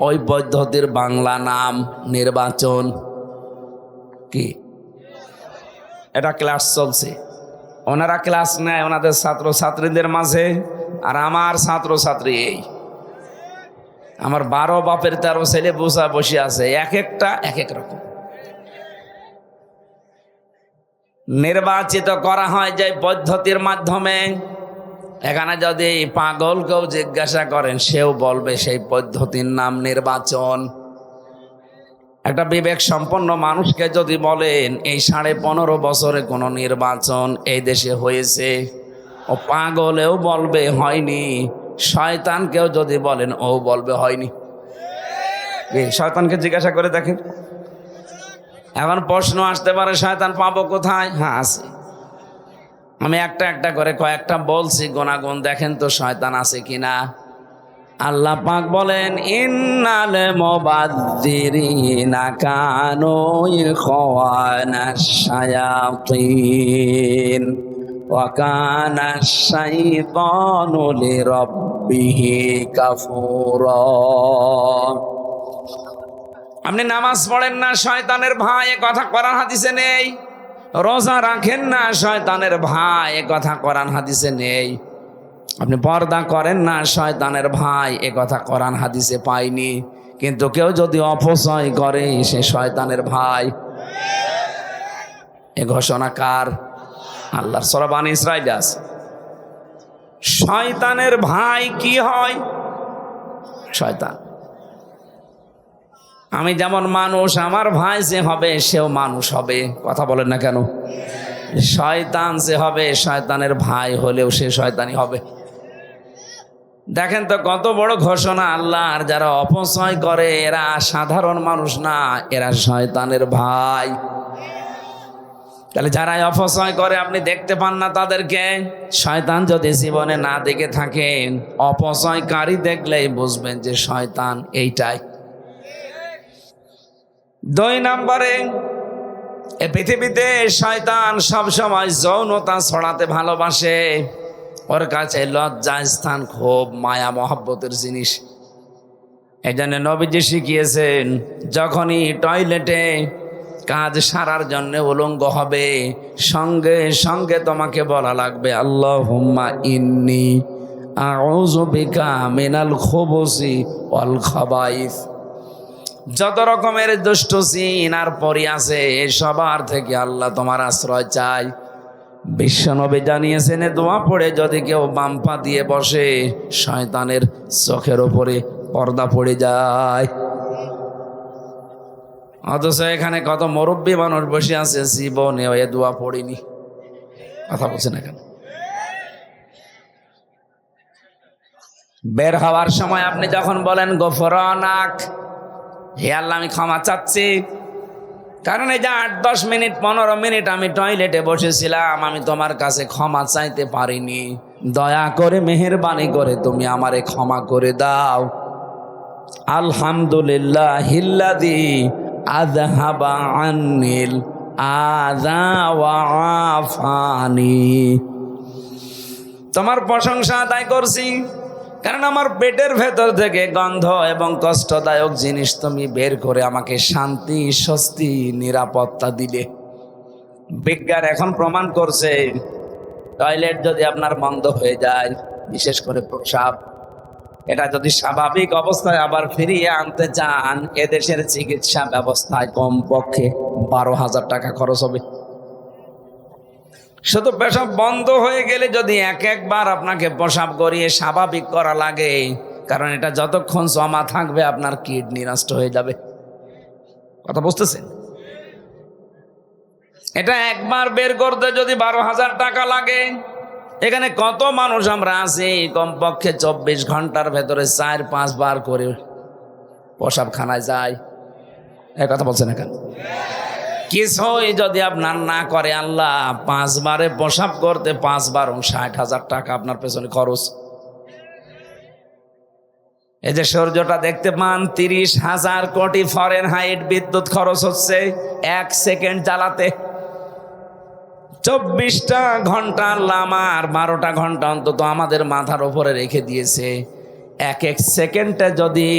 ওই পদ্ধতির বাংলা নাম নির্বাচন। কি? এটা ক্লাস চলছে, ওনারা ক্লাস নেয় ওনাদের ছাত্র ছাত্রীদের মাঝে, আর আমার ছাত্র ছাত্রী এই, আমার 12 বাপের 13 ছেলে বসে আছে, এক একটা এক এক রকম। নির্বাচিত করা হয় যে পদ্ধতির মাধ্যমে। এখানে যদি পাগলকেও জিজ্ঞাসা করেন, সেও বলবে সেই পদ্ধতির নাম নির্বাচন। একটা বিবেক সম্পন্ন মানুষকে যদি বলেন এই 15.5 বছরে কোনো নির্বাচন এই দেশে হয়েছে, ও পাগলেও বলবে হয়নি। শয়তানকেও যদি বলেন, ও বলবে হয়নি। শয়তানকে জিজ্ঞাসা করে দেখেন। এখন প্রশ্ন আসতে পারে, শয়তান পাবো কোথায়? হ্যাঁ, আছে। আমি একটা একটা করে কয়েকটা বলছি, গুণাগুণ দেখেন তো শয়তান আছে কিনা। আল্লাহ পাক বলেন ইন্নাল মুবাযযিরিনা কানু ইখওয়ানাশ শায়াতিন ওয়া কানাশ শাইতানু লিরাব্বিহি কাফুরা। আপনি নামাজ পড়েন না, শয়তানের ভাই, এ কথা কোরআন হাদিসে নেই। রোজা রাখেন না, শয়তানের ভাই, এ কথা কোরআন হাদিসে নেই। আপনি পর্দা করেন না, শয়তানের ভাই, এ কথা কোরআন হাদিসে পাইনি। কিন্তু কেউ যদি অপচয় করে, সে শয়তানের ভাই। এ ঘোষণা কার? আল্লাহর। সূরা বনী ইসরাঈল আছে। শয়তানের ভাই কি হয়? শয়তান। আমি যেমন মানুষ, আমার ভাই যে হবে সেও মানুষ হবে। কথা বলেন না কেন? শয়তান যে হবে, শয়তানের ভাই হলেও সে শয়তানি হবে। দেখেন তো কত বড় ঘোষণা আল্লাহর। যারা অপচয় করে এরা সাধারণ মানুষ না, এরা শয়তানের ভাই। তাহলে যারা অপচয় করে আপনি দেখতে পান না তাদেরকে। শয়তান যদি জীবনে না দেখে থাকেন, অপচয়কারী দেখলেই বুঝবেন যে শয়তান এইটাই। 2 নম্বরে, এ পৃথিবীতে শয়তান সবসময় যৌনতা ছড়াতে ভালোবাসে। ওর কাছে লজ্জা স্থান খুব মায়া মহব্বতের জিনিস। এই জন্য নবীজি শিখিয়েছেন, যখনই টয়লেটে কাজ সারার জন্য উলঙ্গ হবে, সঙ্গে সঙ্গে তোমাকে বলা লাগবে আল্লাহুম্মা ইন্নী আউযু বিকা মিনাল খুবুসি ওয়াল খাবাইস। যত রকমের দুষ্ট জিন আর পরি আছে, সবার থেকে আল্লাহ তোমার আশ্রয় চাই। বিশ্বনবী জানিয়েছেন, দোয়া পড়ে যদি কেউ বাম পা দিয়ে বসে, শয়তানের চোখের ওপরে পর্দা পড়ে যায়। অথচ এখানে কত মুরব্বী মানুষ বসে আছে, জীবনে এ দোয়া পড়িনি। কথা বলছে না কেন? বের হওয়ার সময় আপনি যখন বলেন গফরানাক, হে আল্লাহ আমি ক্ষমা চাচ্ছি, কারণ এই যে 8-10 মিনিট 15 মিনিট আমি টয়লেটে বসেছিলাম, আমি তোমার কাছে ক্ষমা চাইতে পারিনি, দয়া করে মেহেরবানি করে তুমি আমারে ক্ষমা করে দাও। আলহামদুলিল্লাহিল্লাযী আযহাবা আন্নিল আযা ওয়া আফানি। তোমার প্রশংসা আদায় করছি, কারণ আমার পেটের ভেতর থেকে গন্ধ এবং কষ্টদায়ক জিনিস তুমি বের করে আমাকে শান্তি, স্বস্তি, নিরাপত্তা দিলে। বিজ্ঞান এখন প্রমাণ করছে, টয়লেট যদি আপনার বন্ধ হয়ে যায়, বিশেষ করে প্রস্রাব, এটা যদি স্বাভাবিক অবস্থায় আবার ফিরিয়ে আনতে চান, এদেশের চিকিৎসা ব্যবস্থায় কমপক্ষে 12,000 টাকা খরচ হবে। শুধু পেশাব বন্ধ হয়ে গেলে যদি একবার আপনাকে পেশাব করিয়ে স্বাভাবিক করা লাগে, কারণ এটা যতক্ষণ জমা থাকবে আপনার কিডনি নষ্ট হয়ে যাবে। কথা বুঝতেছেন? এটা একবার বের করতে যদি 12,000 টাকা লাগে, এখানে কত মানুষ আমরা আছি কমপক্ষে 24 ঘন্টার ভেতরে 4-5 বার করে পেশাবখানায় যায়। এই কথা বলছেন না কেন? কিছুই যদি আপনার না করে আল্লাহ, 5 বারে পেশাব করতে 5 বার 60,000 টাকা আপনার পেছনে খরচ। এই যে সূর্যটা দেখতে পান, 30,000 কোটি ফারেনহাইট বিদ্যুৎ খরচ হচ্ছে 1 সেকেন্ড জ্বালাতে। 24টা ঘন্টা আল্লাহ আমার 12টা ঘন্টা অন্তত আমাদের মাথার উপরে রেখে দিয়েছে। এক সেকেন্ডে যদি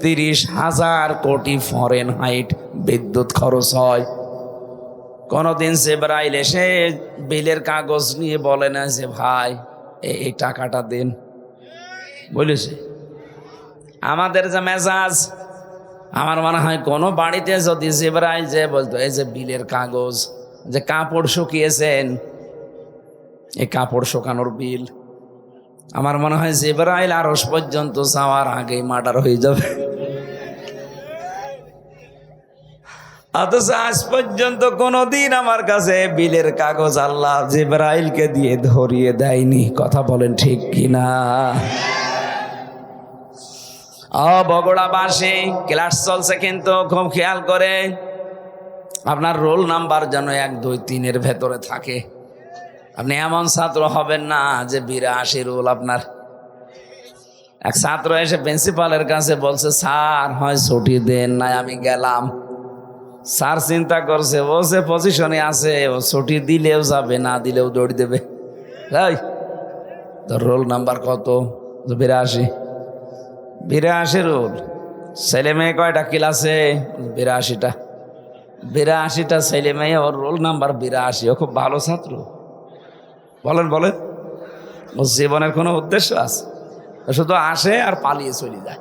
30,000 কোটি ফারেনহাইট বিদ্যুৎ খরচ হয়, কোনদিন জিবরাইল এসে বিলের কাগজ নিয়ে বলে না যে ভাই এই টাকাটা দিন, বলেছে? আমাদের যে মেজাজ, আমার মনে হয় কোনো বাড়িতে যদি জিবরাইল যে বলতো এই যে বিলের কাগজ, যে কাপড় শুকিয়েছেন, এই কাপড় শুকানোর বিল, আমার মনে হয় জিবরাইল আরশ পর্যন্ত যাওয়ার আগেই মার্ডার হয়ে যাবে। অথচ আজ পর্যন্ত কোনোদিন আমার কাছে বিলের কাগজ আল্লাহ জিবরাইলকে দিয়ে ধরিয়ে দেয়নি। কথা বলেন ঠিক কিনা? বগুড়াবাসী, ক্লাস চলছে কিন্তু খুব খেয়াল করে আপনার রোল নাম্বার যেন 1, 2, 3 ভেতরে থাকে। আপনি এমন ছাত্র হবেন না যে 82 রোল আপনার। এক ছাত্র এসে প্রিন্সিপালের কাছে বলছে, স্যার হয় ছুটি দেন, নাই আমি গেলাম। স্যার চিন্তা করছে, ও যে পজিশনে আছে, ও ছুটি দিলেও যাবে, না দিলেও দৌড় দেবে। তাই তোর রোল নাম্বার কত? 82। 82 রোল। ছেলে মেয়ে কয়টা ক্লাসে? 82টা। 82টা ছেলে মেয়ে, ওর রোল নাম্বার 82। ও খুব ভালো ছাত্র। বলেন বলেন, ওর জীবনের কোনো উদ্দেশ্য আছে? শুধু আসে আর পালিয়ে চলে যায়।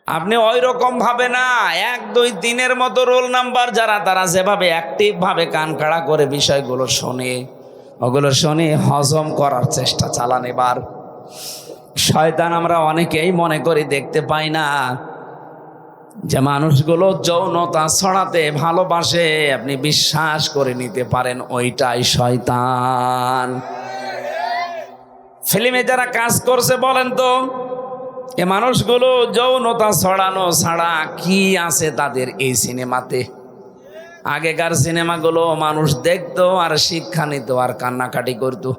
আপনি ওই রকম ভাবে না, 1 2 3-এর মতো রোল নাম্বার যারা, তারা যেভাবে অ্যাক্টিভ ভাবে কান খাড়া করে বিষয়গুলো শোনে, ওগুলো শুনে হজম করার চেষ্টা চালান। এবার শয়তান আমরা অনেকেই মনে করি দেখতে পাই না যে মানুষগুলো যৌনতা ছড়াতে ভালোবাসে, আপনি বিশ্বাস করে নিতে পারেন ওইটাই শয়তান। ফিল্মে যারা কাজ করছে বলেন তো, এ মানুষগুলো যৌনতা ছড়ানো ছাড়া কি আছে তাদের এই সিনেমাতে? আগেকার সিনেমাগুলো মানুষ দেখতো আর শিক্ষা নিত আর কান্নাকাটি করতো,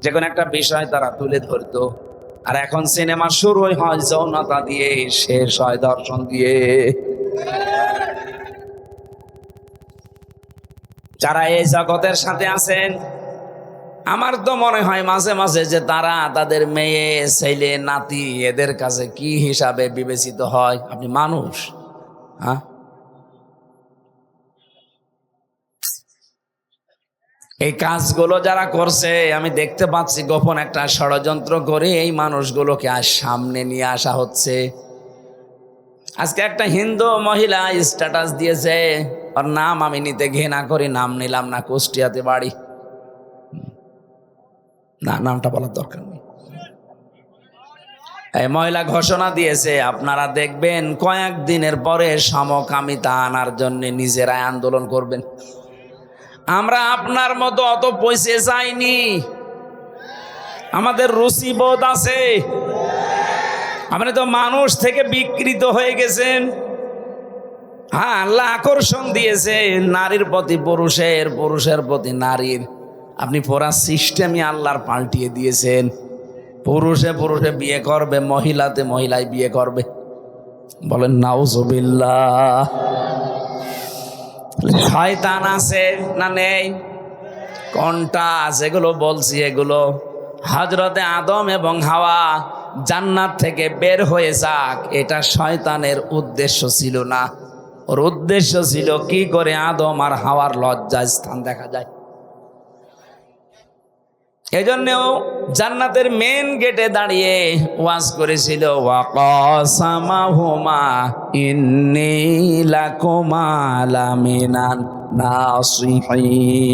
যে কোনো একটা বিষয় তারা তুলে ধরতো। আর এখন সিনেমা শুরু হয় যৌনতা দিয়ে, শেষ হয় দর্শন দিয়ে। যারা এই জগতের সাথে আছেন, আমার তো মনে হয় মাঝে মাঝে যে তারা তাদের মেয়ে ছেলে নাতি এদের কাছে কি হিসাবে বিবেচিত হয়। আপনি মানুষ, হ্যাঁ? এই কাজগুলো যারা করছে, আমি দেখতে পাচ্ছি গোপন একটা ষড়যন্ত্র করে এই মানুষগুলোকে আজ সামনে নিয়ে আসা হচ্ছে। আজকে একটা হিন্দু মহিলা স্ট্যাটাস দিয়েছে, ওর নাম আমি নিতে ঘৃণা করি, নাম নিলাম না, কুষ্টিয়াতে বাড়ি। না, নামটা বলার দরকার নেই। এই মহিলা ঘোষণা দিয়েছে, আপনারা দেখবেন কয়েকদিনের পরে সমকামিতা আনার জন্য নিজেরাই আন্দোলন করবেন। আমরা আপনার মতো অত পয়সা চাইনি, আমাদের রুচিবোধ আছে। আপনি তো মানুষ থেকে বিকৃত হয়ে গেছেন। হ্যাঁ, আল্লাহ আকর্ষণ দিয়েছে নারীর প্রতি পুরুষের, পুরুষের প্রতি নারীর। আপনি পুরা সিস্টেমই আল্লাহর পাল্টিয়ে দিয়েছেন। পুরুষে পুরুষে বিয়ে করবে, মহিলাতে মহিলায় বিয়ে করবে। বলেন নাউজুবিল্লাহ। শয়তান আছে না নেই? কোনটা? যেগুলো বলছি এগুলো হযরতে আদম এবং হাওয়া জান্নাত থেকে বের হয়ে যাক, এটা শয়তানের উদ্দেশ্য ছিল না। ওর উদ্দেশ্য ছিল কি করে আদম আর হাওয়ার লজ্জা স্থান দেখা যায়। এজন্যও জান্নাতের মেন গেটে দাঁড়িয়ে ওয়াজ করেছিল, ওয়াকাসামাহুমা ইন্নী লাকুমা লামিনান নাসিহিন।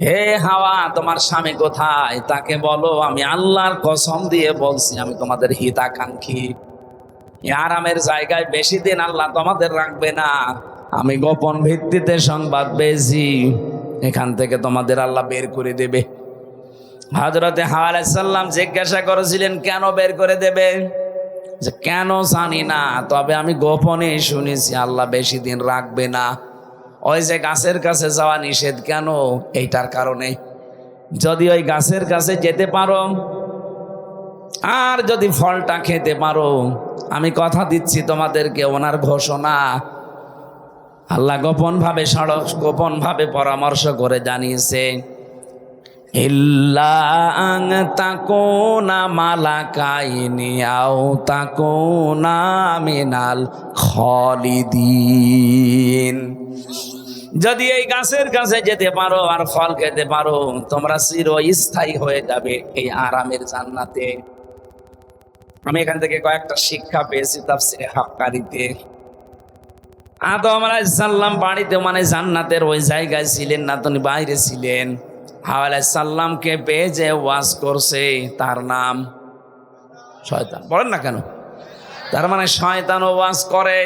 হে হাওয়া, তোমার স্বামী কোথায়? তাকে বলো আমি আল্লাহর কসম দিয়ে বলছি, আমি তোমাদের হিতাকাঙ্ক্ষী। আরামের জায়গায় বেশি দিন আল্লাহ তোমাদের রাখবে না। আমি গোপন ভিত্তিতে সংবাদ পেয়েছি, এখান থেকে তোমাদের আল্লাহ বের করে দেবে। হযরতে হাওয়া আলাইহিস সালাম জিজ্ঞাসা করেছিলেন, কেন বের করে দেবে? যে কেন জানি না, তবে আমি গোপনে শুনেছি আল্লাহ বেশি দিন রাখবে না। ওই যে গাছের কাছে যাওয়া নিষেধ কেন? এইটার কারণে। যদি ওই গাছের কাছে যেতে পারো আর যদি ফলটা খেতে পারো, আমি কথা দিচ্ছি তোমাদেরকে, ওনার ঘোষণা আল্লাহ গোপন ভাবে পরামর্শ করে জানিয়েছে, ইল্লা আন তাকুনা মালাকাইনি আও তাকুনা মিনাল খালিদিন। যদি এই গাছের কাছে যেতে পারো আর ফল খেতে পারো, তোমরা চিরস্থায়ী হয়ে যাবে এই আরামের জান্নাতে। আমি এখান থেকে কয়েকটা শিক্ষা পেয়েছি তাফসীরে হাক্কারিতে। আদম আলাইহিস সালাম বাড়িতে মানে জান্নাতের ওই জায়গায় ছিলেন না, তিনি বাইরে ছিলেন। হাওয়া আলাইহিস সালামকে পেয়ে যে ওয়াজ করছে, তার নাম শয়তান। বলেন না কেন? তার মানে শয়তান ওয়াজ করে।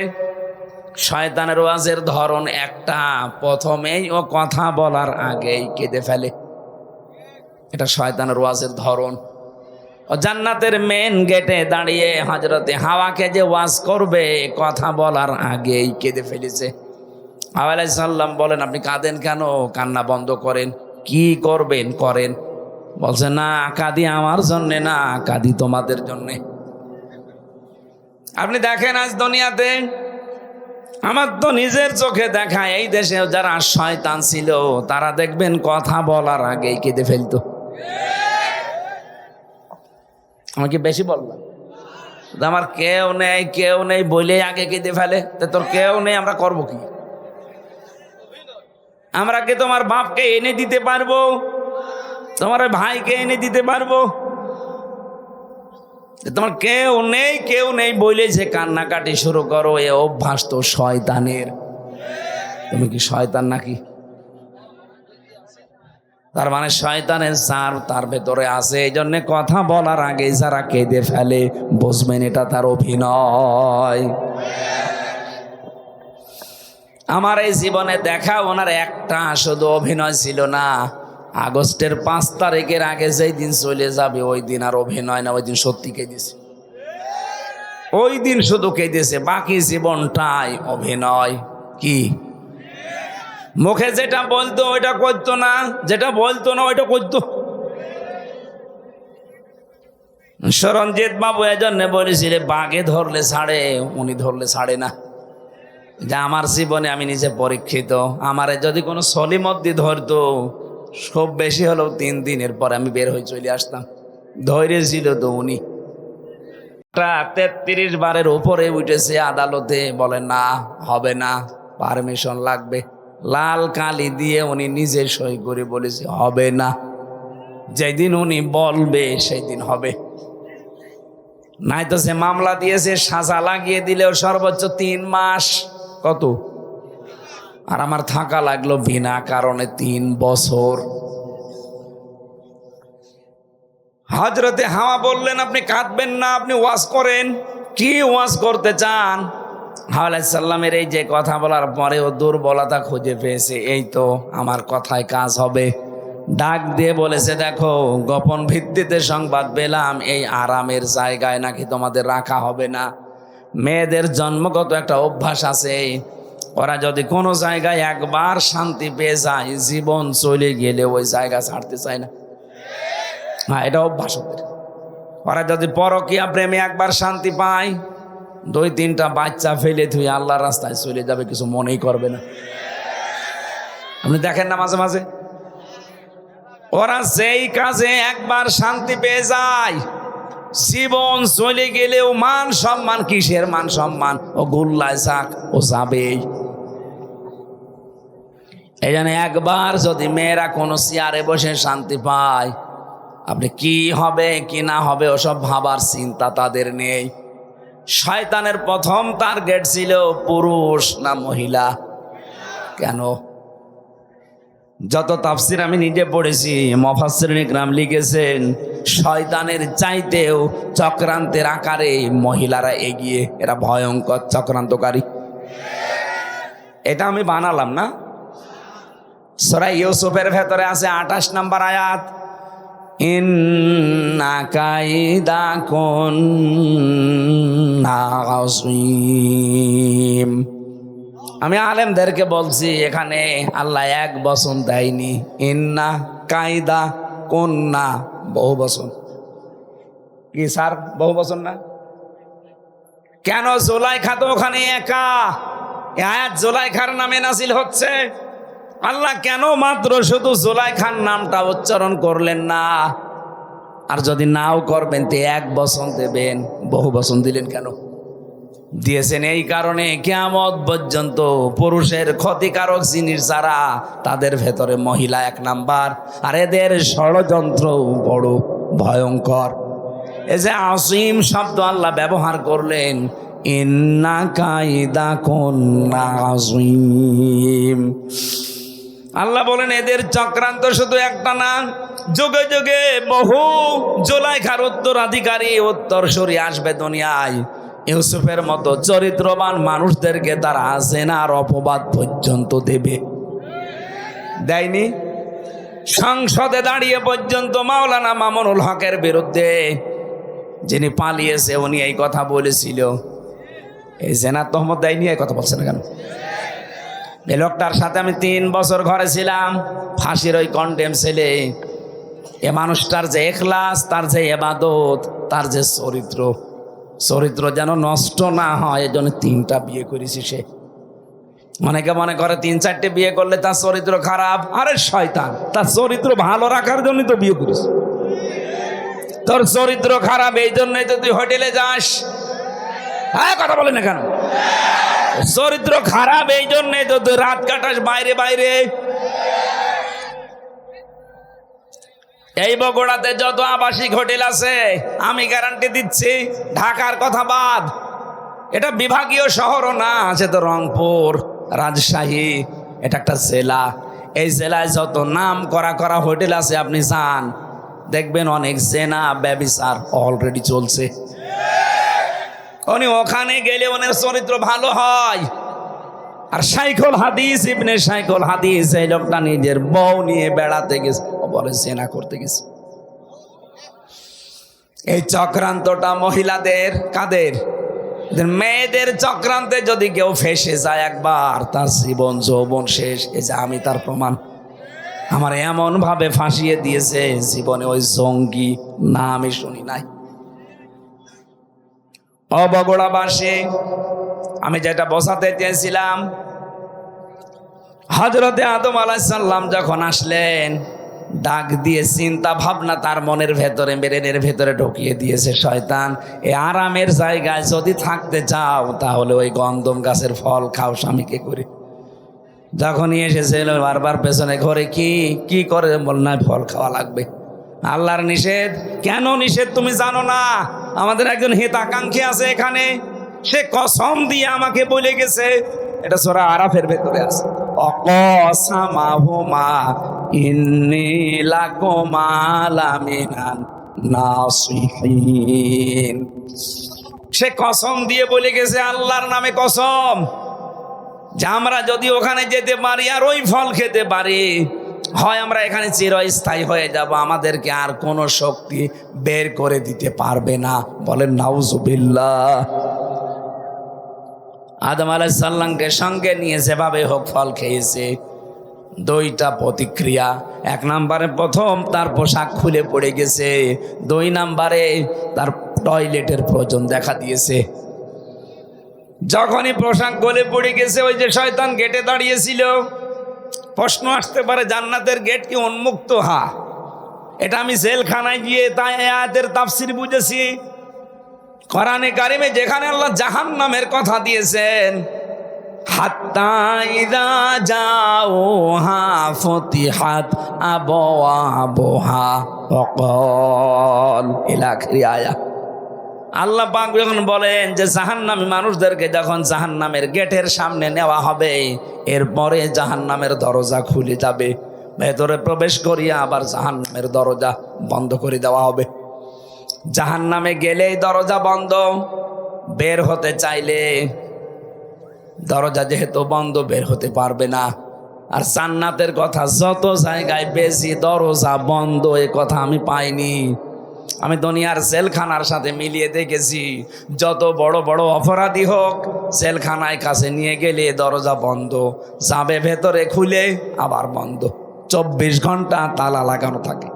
শয়তানের ওয়াজের ধরন একটা, প্রথমেই ও কথা বলার আগেই কেঁদে ফেলে। এটা শয়তানের ওয়াজের ধরন। ও জান্নাতের মেন গেটে দাঁড়িয়ে হযরতে হাওয়াকে যে ওয়াজ করবে, কথা বলার আগেই কেঁদে ফেলেছে। হাওয়া আলাইহিস সালাম বলেন, আপনি কাঁদেন কেন? কান্না বন্ধ করেন। কি করবেন করেন, বলছে না, কাঁদি আমার জন্যে না, কাঁদি তোমাদের জন্যে। আপনি দেখেন আজ দুনিয়াতে, আমার তো নিজের চোখে দেখা, এই দেশে যারা শয়তান ছিল তারা দেখবেন কথা বলার আগেই কেঁদে ফেলতো। আমাকে বেশি বললাম, আমার কেউ নেই বলে আগে কেঁদে ফেলে। তোর কেউ নেই, আমরা করব কি? আমরা কি তোমার বাপকে এনে দিতে পারবো? তোমার ভাইকে এনে দিতে পারবো? তোমার কেউ নেই বলে যে কান্নাকাটি শুরু করো, এ অভ্যাস তো শয়তানের। তুমি কি শয়তান নাকি? তার মানে শয়তানের সার তার ভেতরে আছে। এই জন্য কথা বলার আগে যারা কেঁদে ফেলে, বুঝবেন এটা তার অভিনয়। আমার এই জীবনে দেখা ওনার একটা শুধু অভিনয় ছিল না। আগস্টের 5 তারিখের আগে যেই দিন চলে যাবে ওই দিন আর অভিনয় না, ওই দিন সত্যি কেঁদেছে। ওই দিন শুধু কেঁদেছে, বাকি জীবনটাই অভিনয়। কি মুখে যেটা বলতো ওইটা করতো না, যেটা বলতো না ওইটা করতো। সরঞ্জিৎ বাবু এজন্য বলেছিলে বাঘে ধরলে ছাড়ে, উনি ধরলে ছাড়ে না। যা আমার জীবনে আমি নিজে পরীক্ষিত। আমারে যদি কোনো সলিমদ্দি ধরতো, খুব বেশি হলেও 3 দিনের পর আমি বের হয়ে চলে আসতাম। ধৈর্য ছিল তো উনি। 33 বারের উপরে উঠেছে আদালতে, বলে না হবে না, পারমিশন লাগবে। লাল কালি দিয়ে উনি নিজে সই করে বলেছে হবে না, যেদিন উনি বলবে সেই দিন হবে। নাই তো সে মামলা দিয়েছে, সাজা লাগিয়ে দিলেও সর্বোচ্চ 3 মাস। কত? আর আমার থাকা লাগলো বিনা কারণে 3 বছর। হযরতে হাওয়া বললেন আপনি কাঁদবেন না, আপনি ওয়াজ করেন। কি ওয়াজ করতে চান? হাওয়া আলাইহিস সালামের এই যে কথা বলার পরে ও দুর্বলতা খুঁজে পেয়েছে, এই তো আমার কথায় কাজ হবে। ডাক দিয়ে বলেছে দেখো, গোপন ভিত্তিতে সংবাদ পেলাম এই আরামের জায়গায় নাকি তোমাদের রাখা হবে না। মেয়েদের জন্মগত একটা অভ্যাস আছে, ওরা যদি কোনো জায়গায় একবার শান্তি পেয়ে যায়, জীবন চলে গেলে ওই জায়গা ছাড়তে চায় না। হ্যাঁ, এটা অভ্যাস ওদের। ওরা যদি পরকীয়া প্রেমে একবার শান্তি পায়, 2-3টা বাচ্চা ফেলে তুই আল্লাহর রাস্তায় চলে যাবে, কিছু মনেই করবে না। আপনি দেখেন না মাঝে মাঝে ওরা যেই কাজে একবার শান্তি পেয়ে যায়, জীবন চলে গেলেও মান সম্মান, কিসের মান সম্মান, ও গুল্লায় যাক, ও যাবেই। এই জন্য একবার যদি মেয়েরা কোনো চেয়ারে বসে শান্তি পায়, আপনি কি হবে কি না হবে ওসব ভাবার চিন্তা তাদের নেই। শয়তানের প্রথম টার্গেট ছিল পুরুষ না মহিলা। কেন? যত তাফসির আমি নিজে পড়েছি, মুফাসসিরিন ইকরাম লিখেছেন শয়তানের চাইতেও চক্রান্তের আকারে মহিলারা এগিয়ে, এরা ভয়ঙ্কর চক্রান্তকারী। এটা আমি বানালাম না, সূরা ইউসুফের ভেতরে আছে 28 নম্বর আয়াত, ইন্না কাইদাকুন্না আযীম। আমি আলেমদেরকে বলছি এখানে আল্লাহ এক বচন দেয়নি, ইন্না কায়দা কুন্না বহু বচন। কি স্যার বহু বচন না? কেন? জুলাইখা তো ওখানে একা, আয়াত জুলাইখার নামে নাজিল হচ্ছে। আল্লাহ কেন মাত্র শুধু জুলাইখার নামটা উচ্চারণ করলেন না? আর যদি নাও করবেন তো এক বচন দেবেন, বহু বচন দিলেন কেন? দিয়েছেন এই কারণে কিয়ামত পর্যন্ত পুরুষের ক্ষতিকারক জিনিস যারা, তাদের ভেতরে মহিলা 1 নাম্বার, আর এদের ষড়যন্ত্র বড় ভয়ঙ্কর। এই যে আসিম শব্দ আল্লাহ ব্যবহার করলেন, ইন্না কাইদাকুন্না আযীম। আল্লাহ বলেন এদের চক্রান্ত শুধু একটা না, যুগে যুগে বহু জুলাইখার উত্তরাধিকারী উত্তরসূরি আসবে দুনিয়ায়। ইউসুফের মতো চরিত্রবান মানুষদেরকে তারা জেনার অপবাদ পর্যন্ত দেবে। দেয়নি? সংসদে দাঁড়িয়ে পর্যন্ত মাওলানা মামুনুল হকের বিরুদ্ধে, যিনি পালিয়েছে, উনি এই কথা বলেছিল। এই জেনার তহমত দেয়নি, এই কথা বলছে না কেন? এই লোকটার সাথে আমি 3 বছর ঘরে ছিলাম, ফাঁসির ওই কন্ডেম ছেলে। এ মানুষটার যে ইখলাস, তার যে ইবাদত, তার যে চরিত্র যেন নষ্ট না হয়, এজন্য 3টা বিয়ে করেছি সে। অনেকে মনে করে 3-4টে বিয়ে করলে তার চরিত্র খারাপ। আরে শয়তান, তার চরিত্র ভালো রাখার জন্যই তো বিয়ে করিস। তোর চরিত্র খারাপ এই জন্যই তো তুই হোটেলে যাস। হ্যাঁ, কথা বলে না কেন? চরিত্র খারাপ এই জন্যই তো তুই রাত কাটাস বাইরে। এই বগুড়াতে যত আবাসিক হোটেল আছে, আমি গ্যারান্টি দিচ্ছি, ঢাকার কথা বাদ, এটা বিভাগীয় শহরও না, আছে তো রংপুর, রাজশাহী, এটা একটা জেলা। এই জেলায় যত নাম করা হোটেল আছে, আপনি যান দেখবেন অনেক জেনা ব্যভিচার অলরেডি চলছে। উনি ওখানে গেলে ওনার চরিত্র ভালো হয়। আর শাইখুল হাদিস, ইবনে শাইখুল হাদিস, এই লোকটা নিজের বউ নিয়ে বেড়াতে গেছে, বলে জেনা করতে গেছে। এই চক্রান্তটা মহিলাদের, কাদের? মেয়েদের চক্রান্তে যদি কেউ ফেসে যায় একবার, তার জীবন যৌবন শেষ। এই যে আমি তার প্রমাণ। আমার এমন ভাবে ফাঁসিয়ে দিয়েছে, জীবনে ওই জঙ্গি না আমি শুনি নাই। বগুড়াবাসী, আমি যেটা বোঝাতে চেয়েছিলাম, হযরতে আদম আলাইহিস সালাম যখন আসলেন, ডাক দিয়ে চিন্তা ভাবনা তার মনের ভেতরে, ব্রেনের ভেতরে ঢুকিয়ে দিয়েছে শয়তান। এই আরামের জায়গায় যদি থাকতে চাও, তাহলে ওই গন্ধম গাছের ফল খাও স্বামীকে করে। যখনই এসেছিল বারবার পেছনে ঘরে কি করে বল, না ফল খাওয়া লাগবে। আল্লাহর নিষেধ। কেন নিষেধ তুমি জানো না? আমাদের একজন হিতাকাঙ্ক্ষী আছে এখানে, সে কসম দিয়ে আমাকে বলে গেছে, এটা সূরা আরাফের ভেতরে আছে, অকসামাহুমা ইন্নী লাকুমা লামিনান নাসিহিন। সে কসম দিয়ে বলে গেছে, আল্লাহর নামে কসম, যে আমরা যদি ওখানে যেতে পারি আর ওই ফল খেতে পারি, হয় আমরা এখানে চিরস্থায়ী হয়ে যাব, আমাদেরকে আর কোনো শক্তি বের করে দিতে পারবে না। বলেন নাউজুবিল্লাহ। আদম আলাইহিস সালামকে সঙ্গে নিয়ে যেভাবে হোক ফল খেয়েছে। 2টা প্রতিক্রিয়া। 1 নম্বরে প্রথম তার পোশাক খুলে পড়ে গেছে, 2 নম্বরে তার টয়লেটের প্রয়োজন দেখা দিয়েছে। যখনই পোশাক গলে পড়ে গেছে, ওই যে শয়তান গেটে দাঁড়িয়েছিল, প্রশ্ন আসতে পারে জান্নাতের গেট কি উন্মুক্ত? হ্যাঁ, এটা আমি জেলখানায় গিয়ে তাই আয়াতের তাফসীর বুঝেছি। কোরআনে কারিমে যেখানে আল্লাহ জাহান্নামের কথা দিয়েছেন, হাত্তা ইযা জাউহা ফুতিহাত আবওয়াবুহা ওয়াকাল ইলা আখিরি আয়াত। আল্লাহ পাক যখন বলেন যে জাহান্নামী মানুষদেরকে যখন জাহান্নামের গেটের সামনে নেওয়া হবে, এরপরে জাহান্নামের দরজা খুলে যাবে, ভেতরে প্রবেশ করিয়া আবার জাহান্নামের দরজা বন্ধ করে দেওয়া হবে। জাহান্নামে গেলেই দরজা বন্ধ, বের হতে চাইলে দরজা যেহেতু বন্ধ, বের হতে পারবে না। আর জান্নাতের কথা যত জায়গায় বেশি দরজা বন্ধ, এ কথা আমি পাইনি। আমি দুনিয়ার জেলখানার সাথে মিলিয়ে দেখেছি, যত বড় বড় অপরাধী হোক, জেলখানায় কাছে নিয়ে গেলে দরজা বন্ধ, যাবে ভেতরে খুলে আবার বন্ধ, 24 ঘন্টা তালা লাগানো থাকে।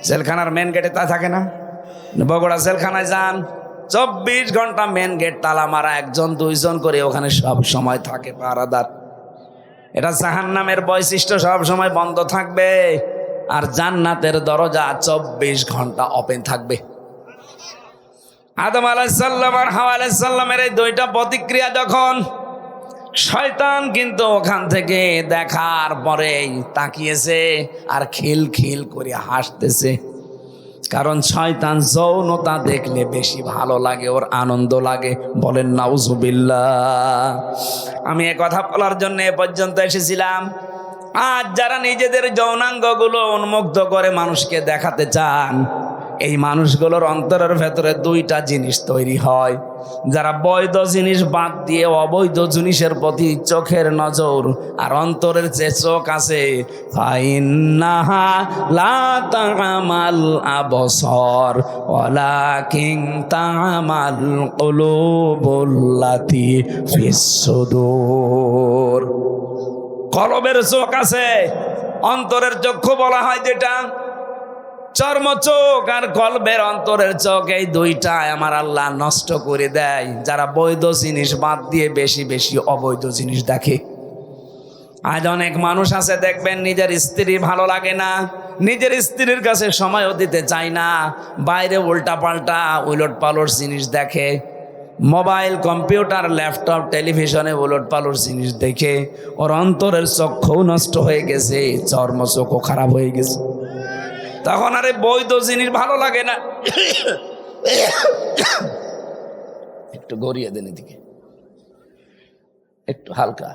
জেলখানার মেন গেটে তা থাকে না? বগুড়া জেলখানায় যান, 24 ঘন্টা মেন গেট তালা মারা, 1-2 করে ওখানে সব সময় থাকে পাহারাদার। এটা জাহান্নামের বৈশিষ্ট্য, সব সময় বন্ধ থাকবে। আর জান্নাতের দরজা 24 ঘন্টা ওপেন থাকবে। আদম আলাইহিস সালাম আর হাওয়া আলাইহিস সালামের এই 2টা প্রতিক্রিয়া যখন, শয়তান কিন্তু ওখান থেকে দেখার পরেই তাকিয়েছে আর খিলখিল করে হাসতেছে। কারণ শয়তান যৌনতা দেখলে বেশি ভালো লাগে, ওর আনন্দ লাগে। বলেন নাউজুবিল্লাহ। আমি এ কথা বলার জন্য এ পর্যন্ত এসেছিলাম। আজ যারা নিজেদের যৌনাঙ্গগুলো উন্মুক্ত করে মানুষকে দেখাতে চান, এই মানুষগুলোর অন্তরের ভেতরে 2টা জিনিস তৈরি হয়। যারা বৈধ জিনিস বাদ দিয়ে অবৈধ জিনিসের প্রতি চোখের নজর আর অন্তরের যে চোখ আছে, ফাইন্নাহা লা তা'মাল আবসার ওয়ালাকিন তা'মাল কুলুবুল্লাতী ফিস সুদূর। কলবের চোখ আছে, অন্তরের চক্ষু বলা হয় যেটা, এই চক্ষু দিয়ে দেখলে মানুষ ভালো, আর অন্তরের চক্ষু দিয়ে দেখলে মানুষ খারাপ। এই চক্ষু দিয়ে দেখলে মানুষ ভালো, আর অন্তরের চক্ষু দিয়ে দেখলে মানুষ খারাপ। অন্তরের চক্ষু বলা হয় যেটা, চর্ম চোখ আর কলবের অন্তরের চোখ, এই দুইটাই আমার আল্লাহ নষ্ট করে দেয় যারা বৈধ জিনিস বাদ দিয়ে বেশি বেশি অবৈধ জিনিস দেখে। আজ অনেক মানুষ আছে দেখবেন, নিজের স্ত্রী ভালো লাগে না, নিজের স্ত্রীর কাছে সময়ও দিতে চায় না, বাইরে উল্টা পাল্টা উলট পালট জিনিস দেখে, মোবাইল কম্পিউটার ল্যাপটপ টেলিভিশনে উলট পালট জিনিস দেখে ওর অন্তরের চক্ষু নষ্ট হয়ে গেছে, চর্ম চক্ষু খারাপ হয়ে গেছে। তখন আরে বৈধ জিনিস ভালো লাগে না। একটু গড়িয়ে দেন এদিকে, একটু হালকা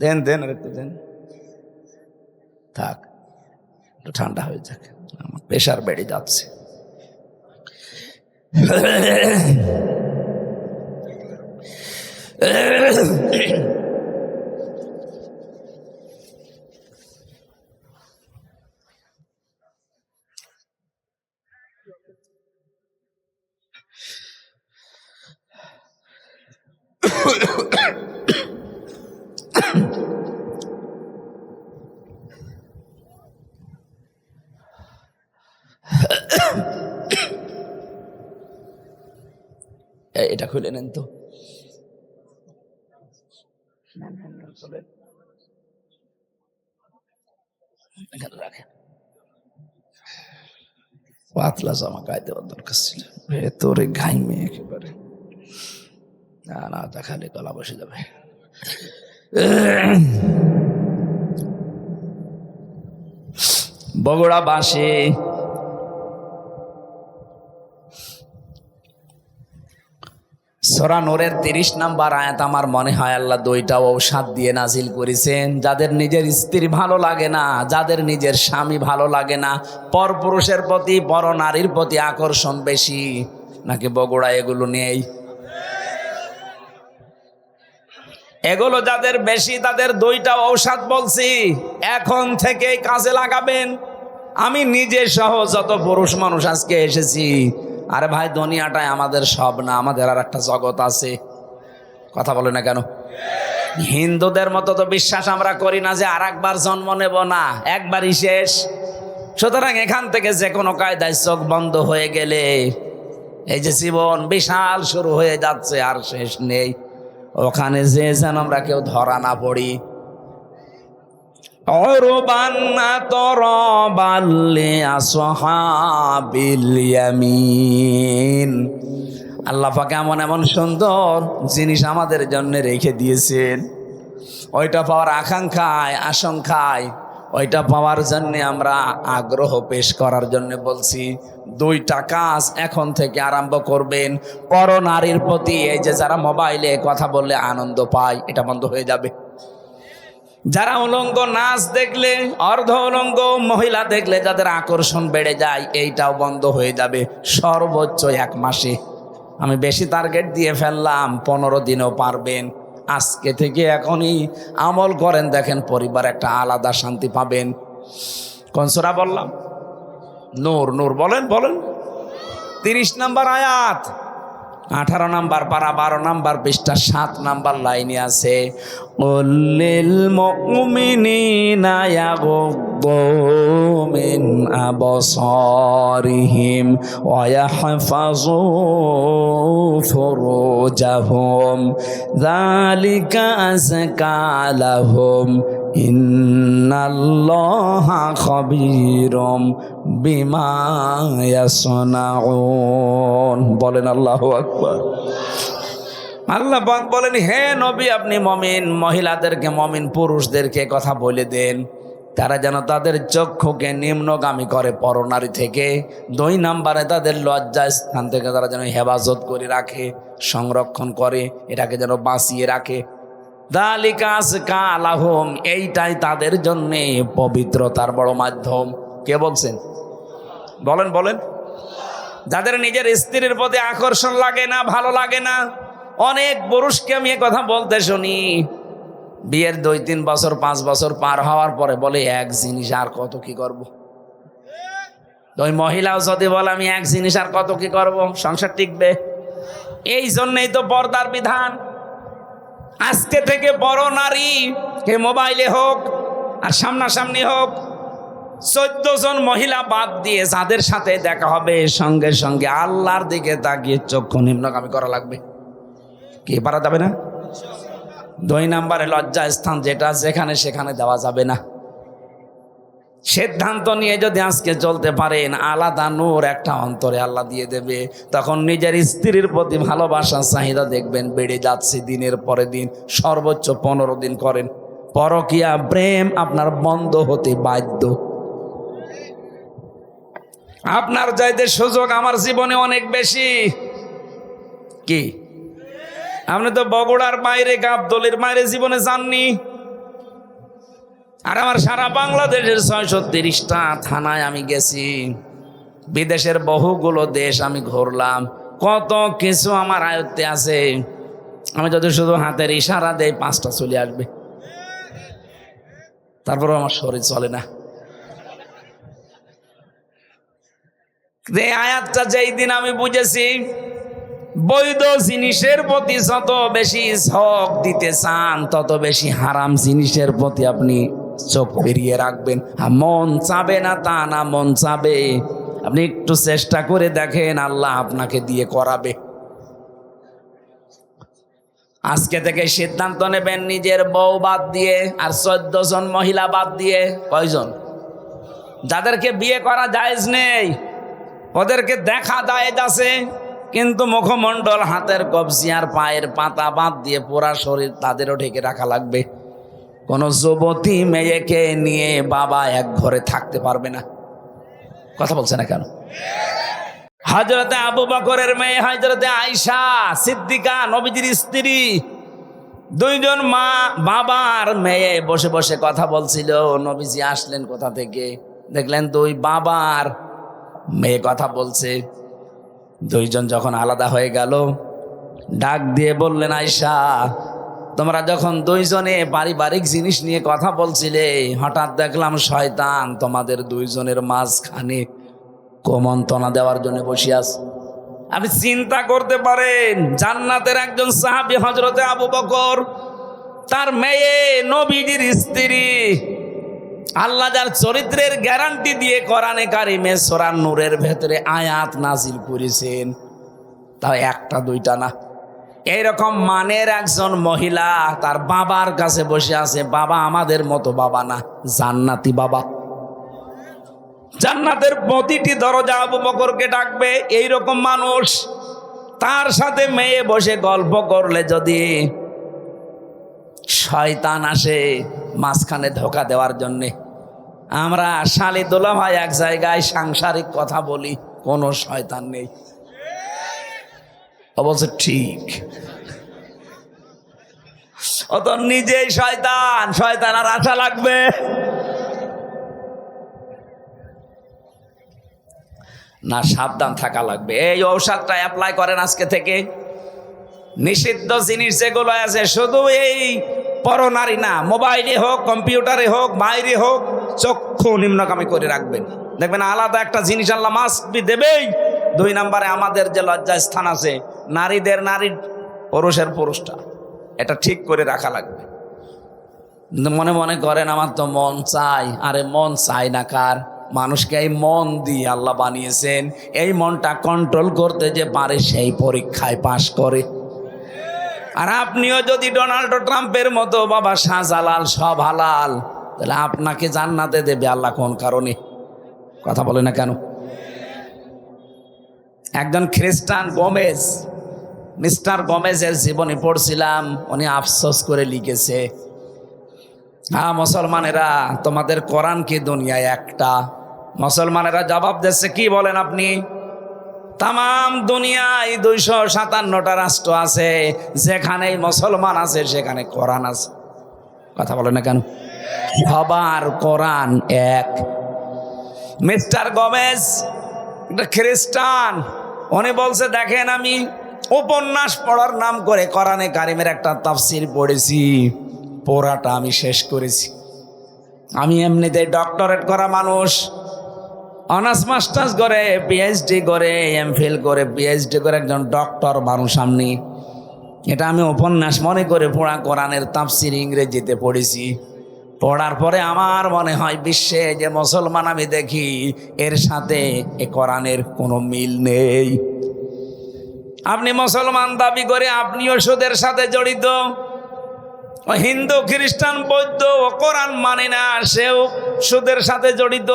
দেন দেন আর একটু দেন, থাক একটু ঠান্ডা হয়ে যাক, আমার প্রেশার বেড়ে যাচ্ছে। এটা খুলে নেন তো, রাখেন। পাতলা জামা গায়ে দেওয়ার দরকার ছিল, ভেতরে ঘাইমে একেবারে। না না, দেখালে গলা বসে যাবে। বগুড়া বাসে সূরা নূরের 30 নম্বর আয়াত আমার মনে হয় আল্লাহ দুইটা ঔষধ দিয়ে নাজিল করেছেন। যাদের নিজের স্ত্রী ভালো লাগে না, যাদের নিজের স্বামী ভালো লাগে না, পরপুরুষের প্রতি পর নারীর প্রতি আকর্ষণ বেশি, নাকি বগুড়া এগুলো নেই? এগুলো যাদের বেশি তাদের দুইটা ঔষধ বলছি, এখন থেকেই কাজে লাগাবেন। আমি নিজে সহ যত পুরুষ মানুষ আজকে এসেছি, আরে ভাই দুনিয়াটাই আমাদের সব না, আমাদের আর একটা জগৎ আছে। কথা বলে না কেন? হিন্দুদের মতো তো বিশ্বাস আমরা করি না যে আর একবার জন্ম নেব না, একবারই শেষ। সুতরাং এখান থেকে যে কোনো কায়দায় চোখ বন্ধ হয়ে গেলে এই যে জীবন বিশাল শুরু হয়ে যাচ্ছে, আর শেষ নেই। ওখানে যে যেন আমরা কেউ ধরা না পড়ি। আল্লাহ পাক এমন এমন সুন্দর জিনিস আমাদের জন্য রেখে দিয়েছেন, ওইটা পাওয়ার আকাঙ্ক্ষায় আশঙ্কায়, ওইটা পাওয়ার জন্য আমরা আগ্রহ পেশ করার জন্য বলছি। দুইটা কাজ এখন থেকে আরম্ভ করবেন। পর নারীর প্রতি এই যে যারা মোবাইলে কথা বললে আনন্দ পায়, এটা বন্ধ হয়ে যাবে। যারা উলঙ্গ নাচ দেখলে, অর্ধ উলঙ্গ মহিলা দেখলে যাদের আকর্ষণ বেড়ে যায়, এইটাও বন্ধ হয়ে যাবে সর্বোচ্চ 1 মাসে। আমি বেশি টার্গেট দিয়ে ফেললাম, 15 দিনেও পারবেন। আজকে থেকে এখনই আমল করেন, দেখেন পরিবার একটা আলাদা শান্তি পাবেন। কোন সূরা বললাম? নূর। নূর বলেন বলেন। 30 নম্বর আয়াত, 18 নম্বর পারা, 12 নম্বর পৃষ্ঠা, 7 নম্বর লাইনে আছে, উল্লিল মুমিনিনা ইয়াগুদ্দু মিন আবসারিহিম ওয়া ইয়াহফাযু ফুরুজাহুম যালিকা আযকা লাহুম ইন্নাল্লাহা খাবীরুম বিমা ইয়াসনাউন। বলেন আল্লাহু আকবার। আল্লাহ পাক বলেন, হে নবী আপনি মমিন মহিলাদেরকে, মমিন পুরুষদেরকে কথা বলে দেন, তারা যেন তাদের চক্ষুকে নিম্নগামী করে পরনারী থেকে। 2 নম্বরে তাদের লজ্জা স্থান থেকে তারা যেন হেফাজত করে রাখে, সংরক্ষণ করে, এটাকে যেন বাঁচিয়ে রাখে। যালিকা আযকা লাহুম, এইটাই তাদের জন্যে পবিত্রতার বড় মাধ্যম। কে বলছেন? বলেন বলেন। যাদের নিজের স্ত্রীর প্রতি আকর্ষণ লাগে না, ভালো লাগে না, অনেক পুরুষকে আমি কথা বলতে শুনি, বিয়ের 2-3 বছর 5 বছর পার হওয়ার পরে বলে এক জিনিস আর কত কি করব। ওই মহিলাও যদি বলে আমি এক জিনিস আর কত কি করব, সংসার টিকবে? এই জন্যই তো পর্দার বিধান। আজকে থেকে বড় নারী কে মোবাইলে হোক আর সামনাসামনি হোক, 14 জন মহিলা বাদ দিয়ে যাদের সাথে দেখা হবে সঙ্গে সঙ্গে আল্লাহর দিকে তাকিয়ে চক্ষু নিম্নগামী করা লাগবে। কি পারা যাবে না? 2 নম্বরে লজ্জা স্থান, যেটা যেখানে সেখানে দেওয়া যাবে না। সিদ্ধান্ত নিয়ে যদি আজকে চলতে পারেন, আলাদা নূর একটা অন্তরে আল্লাহ দিয়ে দেবে। তখন নিজের স্ত্রীর প্রতি ভালোবাসা চাহিদা দেখবেন বেড়ে যাচ্ছে দিনের পরে দিন। সর্বোচ্চ 15 দিন করেন, পরকীয়া প্রেম আপনার বন্ধ হতে বাধ্য। আপনার চাইতে সুযোগ আমার জীবনে অনেক বেশি। কি আপনি তো বগুড়ার বাইরে, গাবদলের বাইরে জীবনে যাননি। আর আমার সারা বাংলাদেশের 630টা থানায় আমি গেছি, বিদেশের বহুগুলো দেশ আমি ঘুরলাম, কত কিছু আমার আয়ত্তে আছে। আমি যদি শুধু হাতের ইশারা দেই 5টা চলে আসবে, তারপরও আমার শরীর চলে না। এই আয়াতটা যেই দিন আমি বুঝেছি, বৈধ জিনিসের প্রতি যত বেশি ঝোঁক দিতে চান, তত বেশি হারাম জিনিসের প্রতি আপনি চোখ ফিরিয়ে রাখবেন। মন চাবে না তা না, মন চাবে। আপনি একটু চেষ্টা করে দেখেন, আল্লাহ আপনাকে দিয়ে করাবে। আজকে থেকে সিদ্ধান্ত নেবেন, নিজের বউ বাদ দিয়ে আর 14 জন মহিলা বাদ দিয়ে। কয়জন? যাদেরকে বিয়ে করা জায়েজ নেই, ওদেরকে দেখা জায়েজ আছে, কিন্তু মুখমণ্ডল, হাতের কবজি আর পায়ের পাতা বাদ দিয়ে পুরা শরীর তাদেরও ঢেকে রাখা লাগবে। কোনো যুবতী মেয়েকে নিয়ে বাবা এক ঘরে থাকতে পারবে না। কথা বলছে না কেন? হযরতে আবু বকরের মেয়ে হযরতে আয়েশা সিদ্দিকা, নবীজির স্ত্রী, 2 জন মা বাবার মেয়ে বসে বসে কথা বলছিল। নবীজি আসলেন কোথা থেকে, দেখলেন 2 বাবার মেয়ে কথা বলছে। 2 জন যখন আলাদা হয়ে গেল, ডাক দিয়ে বললেন, আয়েশা, তোমরা যখন 2 জনে পারিবারিক জিনিস নিয়ে কথা বলছিলে, হঠাৎ দেখলাম শয়তান তোমাদের 2 জনের মাঝখানে কুমন্ত্রণা দেওয়ার জন্য বসে আছে। আপনি চিন্তা করতে পারেন, জান্নাতের একজন সাহাবী হযরতে আবু বকর, তার মেয়ে নবীজির স্ত্রী, আল্লাহ যার চরিত্রের গ্যারান্টি দিয়ে কোরআনে কারিমে সূরা নূরের ভেতরে আয়াত নাজিল করেছেন, তাও 1টা 2টা না। এইরকম মানের একজন মহিলা তার বাবার কাছে বসে আছে। বাবা আমাদের মতো বাবা না, জান্নাতি বাবা। জান্নাতের প্রতিটি দরজা আবু বকরকে ডাকবে। এইরকম মানুষ, তার সাথে মেয়ে বসে গল্প করলে যদি শয়তান আসে মাঝখানে ধোঁকা দেওয়ার জন্যে, আমরা শালি দোলা ভাই এক জায়গায় সাংসারিক কথা বলি, কোনো শয়তান নেই। অবশ্য ঠিক, ও তো নিজেই শয়তান, শয়তান আর আশা লাগবে না? সাবধান থাকা লাগবে। এই ঔষধটা অ্যাপ্লাই করেন আজকে থেকে। নিষিদ্ধ জিনিস যেগুলো আছে, শুধু এই পরনারী না, মোবাইলে হোক, কম্পিউটারে হোক, বাইরে হোক, চক্ষু নিম্নগামী করে রাখবেন। দেখবেন আলাদা একটা জিনিস আল্লাহ মাস্ক বি দেবেই। 2 নম্বরে আমাদের যে লজ্জা স্থান আছে, নারীদের নারীর, পুরুষের পুরুষটা, এটা ঠিক করে রাখা লাগবে। মনে মনে করেন আমার তো মন চাই, আরে মন চাই না কার? মানুষকে এই মন দিয়ে আল্লাহ বানিয়েছেন। এই মনটা কন্ট্রোল করতে যে পারে সেই পরীক্ষায় পাশ করে। আর আপনিও যদি ডোনাল্ড ট্রাম্পের মতো বাবা শাহজালাল সব হালাল, তাহলে আপনাকে জান্নাতে দেবে আল্লাহ কোন কারণে? কথা বলে না কেন? একজন খ্রিস্টান গোমেজ, মিস্টার গোমেজের জীবনী পড়ছিলাম, উনি আফসোস করে লিখেছে, হ্যাঁ মুসলমানেরা, তোমাদের কোরআন কি দুনিয়ায় একটা? মুসলমানেরা জবাব দিচ্ছে, কি বলেন আপনি? তাম দুনিয়ায় 257টা রাষ্ট্র আছে, যেখানেই মুসলমান আছে সেখানে কোরআন আছে। কথা বলে না কেন? সবার কোরআন এক। মিস্টার গোমেজ একটা খ্রিস্টান, উনি বলছে, দেখেন আমি উপন্যাস পড়ার নাম করে কোরআনে কারিমের একটা তাফসির পড়েছি, পড়াটা আমি শেষ করেছি। আমি এমনিতে ডক্টরেট করা মানুষ, অনার্স মাস্টার্স করে, পিএইচডি করে, এমফিল করে, পিএইচডি করে একজন ডক্টর মানুষ আমি। এটা আমি উপন্যাস মনে করে পড়া কোরআনের তাফসির ইংরেজিতে পড়েছি। পড়ার পরে আমার মনে হয় বিশ্বে যে মুসলমান আমি দেখি এর সাথে এ কোরআনের কোনো মিল নেই। আপনি মুসলমান দাবি করে আপনিও সুদের সাথে জড়িত, হিন্দু খ্রিস্টান বৌদ্ধ ও কোরআন মানে না, সেও সুদের সাথে জড়িত।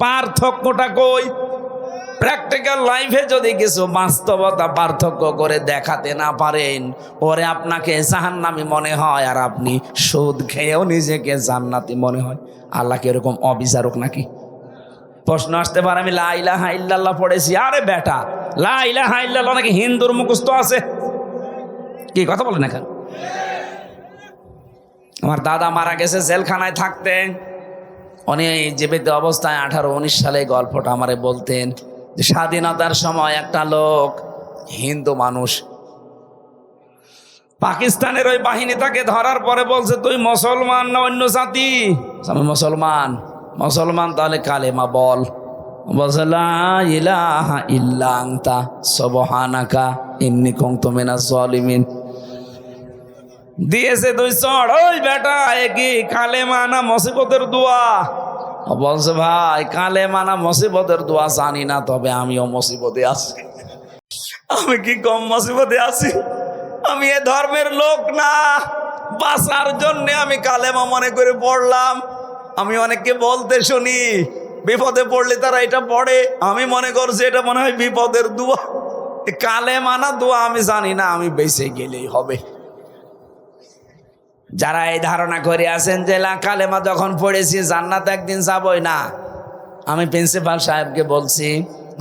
পার্থক্যটা কই? প্র্যাকটিক্যাল লাইফে যদি কিছু বাস্তবতা পার্থক্য করে দেখাতে না পারেন, পরে আপনাকে জাহান্নামী মনে হয় আর আপনি সুদ খেয়েও নিজেকে জান্নাতি মনে হয়। আল্লাহ কি এরকম অবিচারক নাকি? প্রশ্ন আসতে পারে, আমি লা ইলাহা ইল্লাল্লাহ পড়েছি। আরে বেটা, লা ইলাহা ইল্লাল্লাহ নাকি হিন্দুর মুখস্থ আছে? কি কথা বলেন এখন? আমার দাদা মারা গেছে জেলখানায় থাকতে, উনি জীবিত অবস্থায় 18-19 সালে গল্পটা আমারে বলতেন যে স্বাধীনতার সময় একটা লোক, হিন্দু মানুষ, পাকিস্তানের ওই বাহিনী তাকে ধরার পরে বলছে, তুই মুসলমান না অন্য জাতি? আমি মুসলমান। মুসলমান, তাহলে কালেমা বল। বলছে লা ইলাহা ইল্লা আনতা সুবহানাকা ইন্নী কুনতু মিনাজ জালিমিন। দিয়েছে দুই চড়। ওই বেটা, এ কি কালেমা না মুসিবতের দোয়া? বলছে ভাই, কালেমা না মুসিবতের দোয়া জানি না, তবে আমিও মুসিবতে আছি। আমি কি কম মুসিবতে আছি? আমি এ ধর্মের লোক না, বাঁচার জন্যে আমি কালেমা মনে করে পড়লাম। আমি অনেককে বলতে শুনি বিপদে পড়লে তারা এটা পড়ে, আমি মনে করছি এটা মনে হয় বিপদের দোয়া। কালেমা না দোয়া আমি জানি না, আমি বেঁচে গেলেই হবে। যারা এই ধারণা করে আছেন যে কালেমা যখন পড়েছি জান্নাত একদিন যাবই না, আমি প্রিন্সিপাল সাহেবকে বলছি,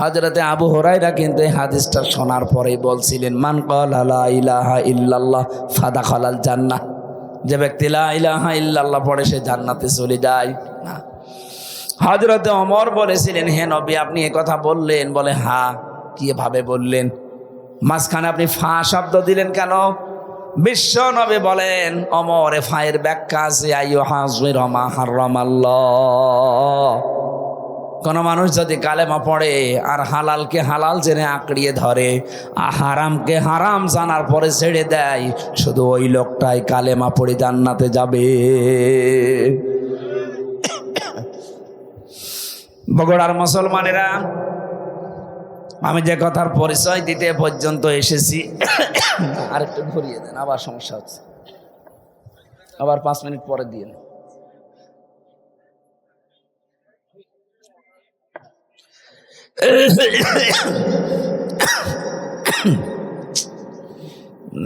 হযরতে আবু হুরায়রা কিন্তু এই হাদিসটা শোনার পরেই বলছিলেন, মান ক্বালা লা ইলাহা ইল্লাল্লাহ ফাদাখালাল জান্নাহ, যে ব্যক্তি লা ইলাহা ইল্লাল্লাহ পড়ে সে জান্নাতে চলে যায় না। হযরতে ওমর বলেছিলেন, হে নবী আপনি এ কথা বললেন? বলে হ্যাঁ। কিভাবে বললেন? মাঝখানে আপনি ফা শব্দ দিলেন কেন? বিশ্ব নবী বলেন, ওমর এ ফায়ের ব্যাখ্যা আছে, আইয়ুহাযির মা হারামাল্লাহ। কোন মানুষ যদি কালেমা পড়ে আর হালালকে হালাল জেনে আঁকড়িয়ে ধরে, আর হারামকে হারাম জানার পরে ছেড়ে দেয়, শুধু ওই লোকটাই কালেমা পড়ে জান্নাতে যাবে। বগুড়ার মুসলমানেরা, আমি যে কথার পরিচয় দিতে পর্যন্ত এসেছি, আরেকটু ঘুরিয়ে দেন, আবার সমস্যা হচ্ছে, আবার 5 মিনিট পরে দিয়ে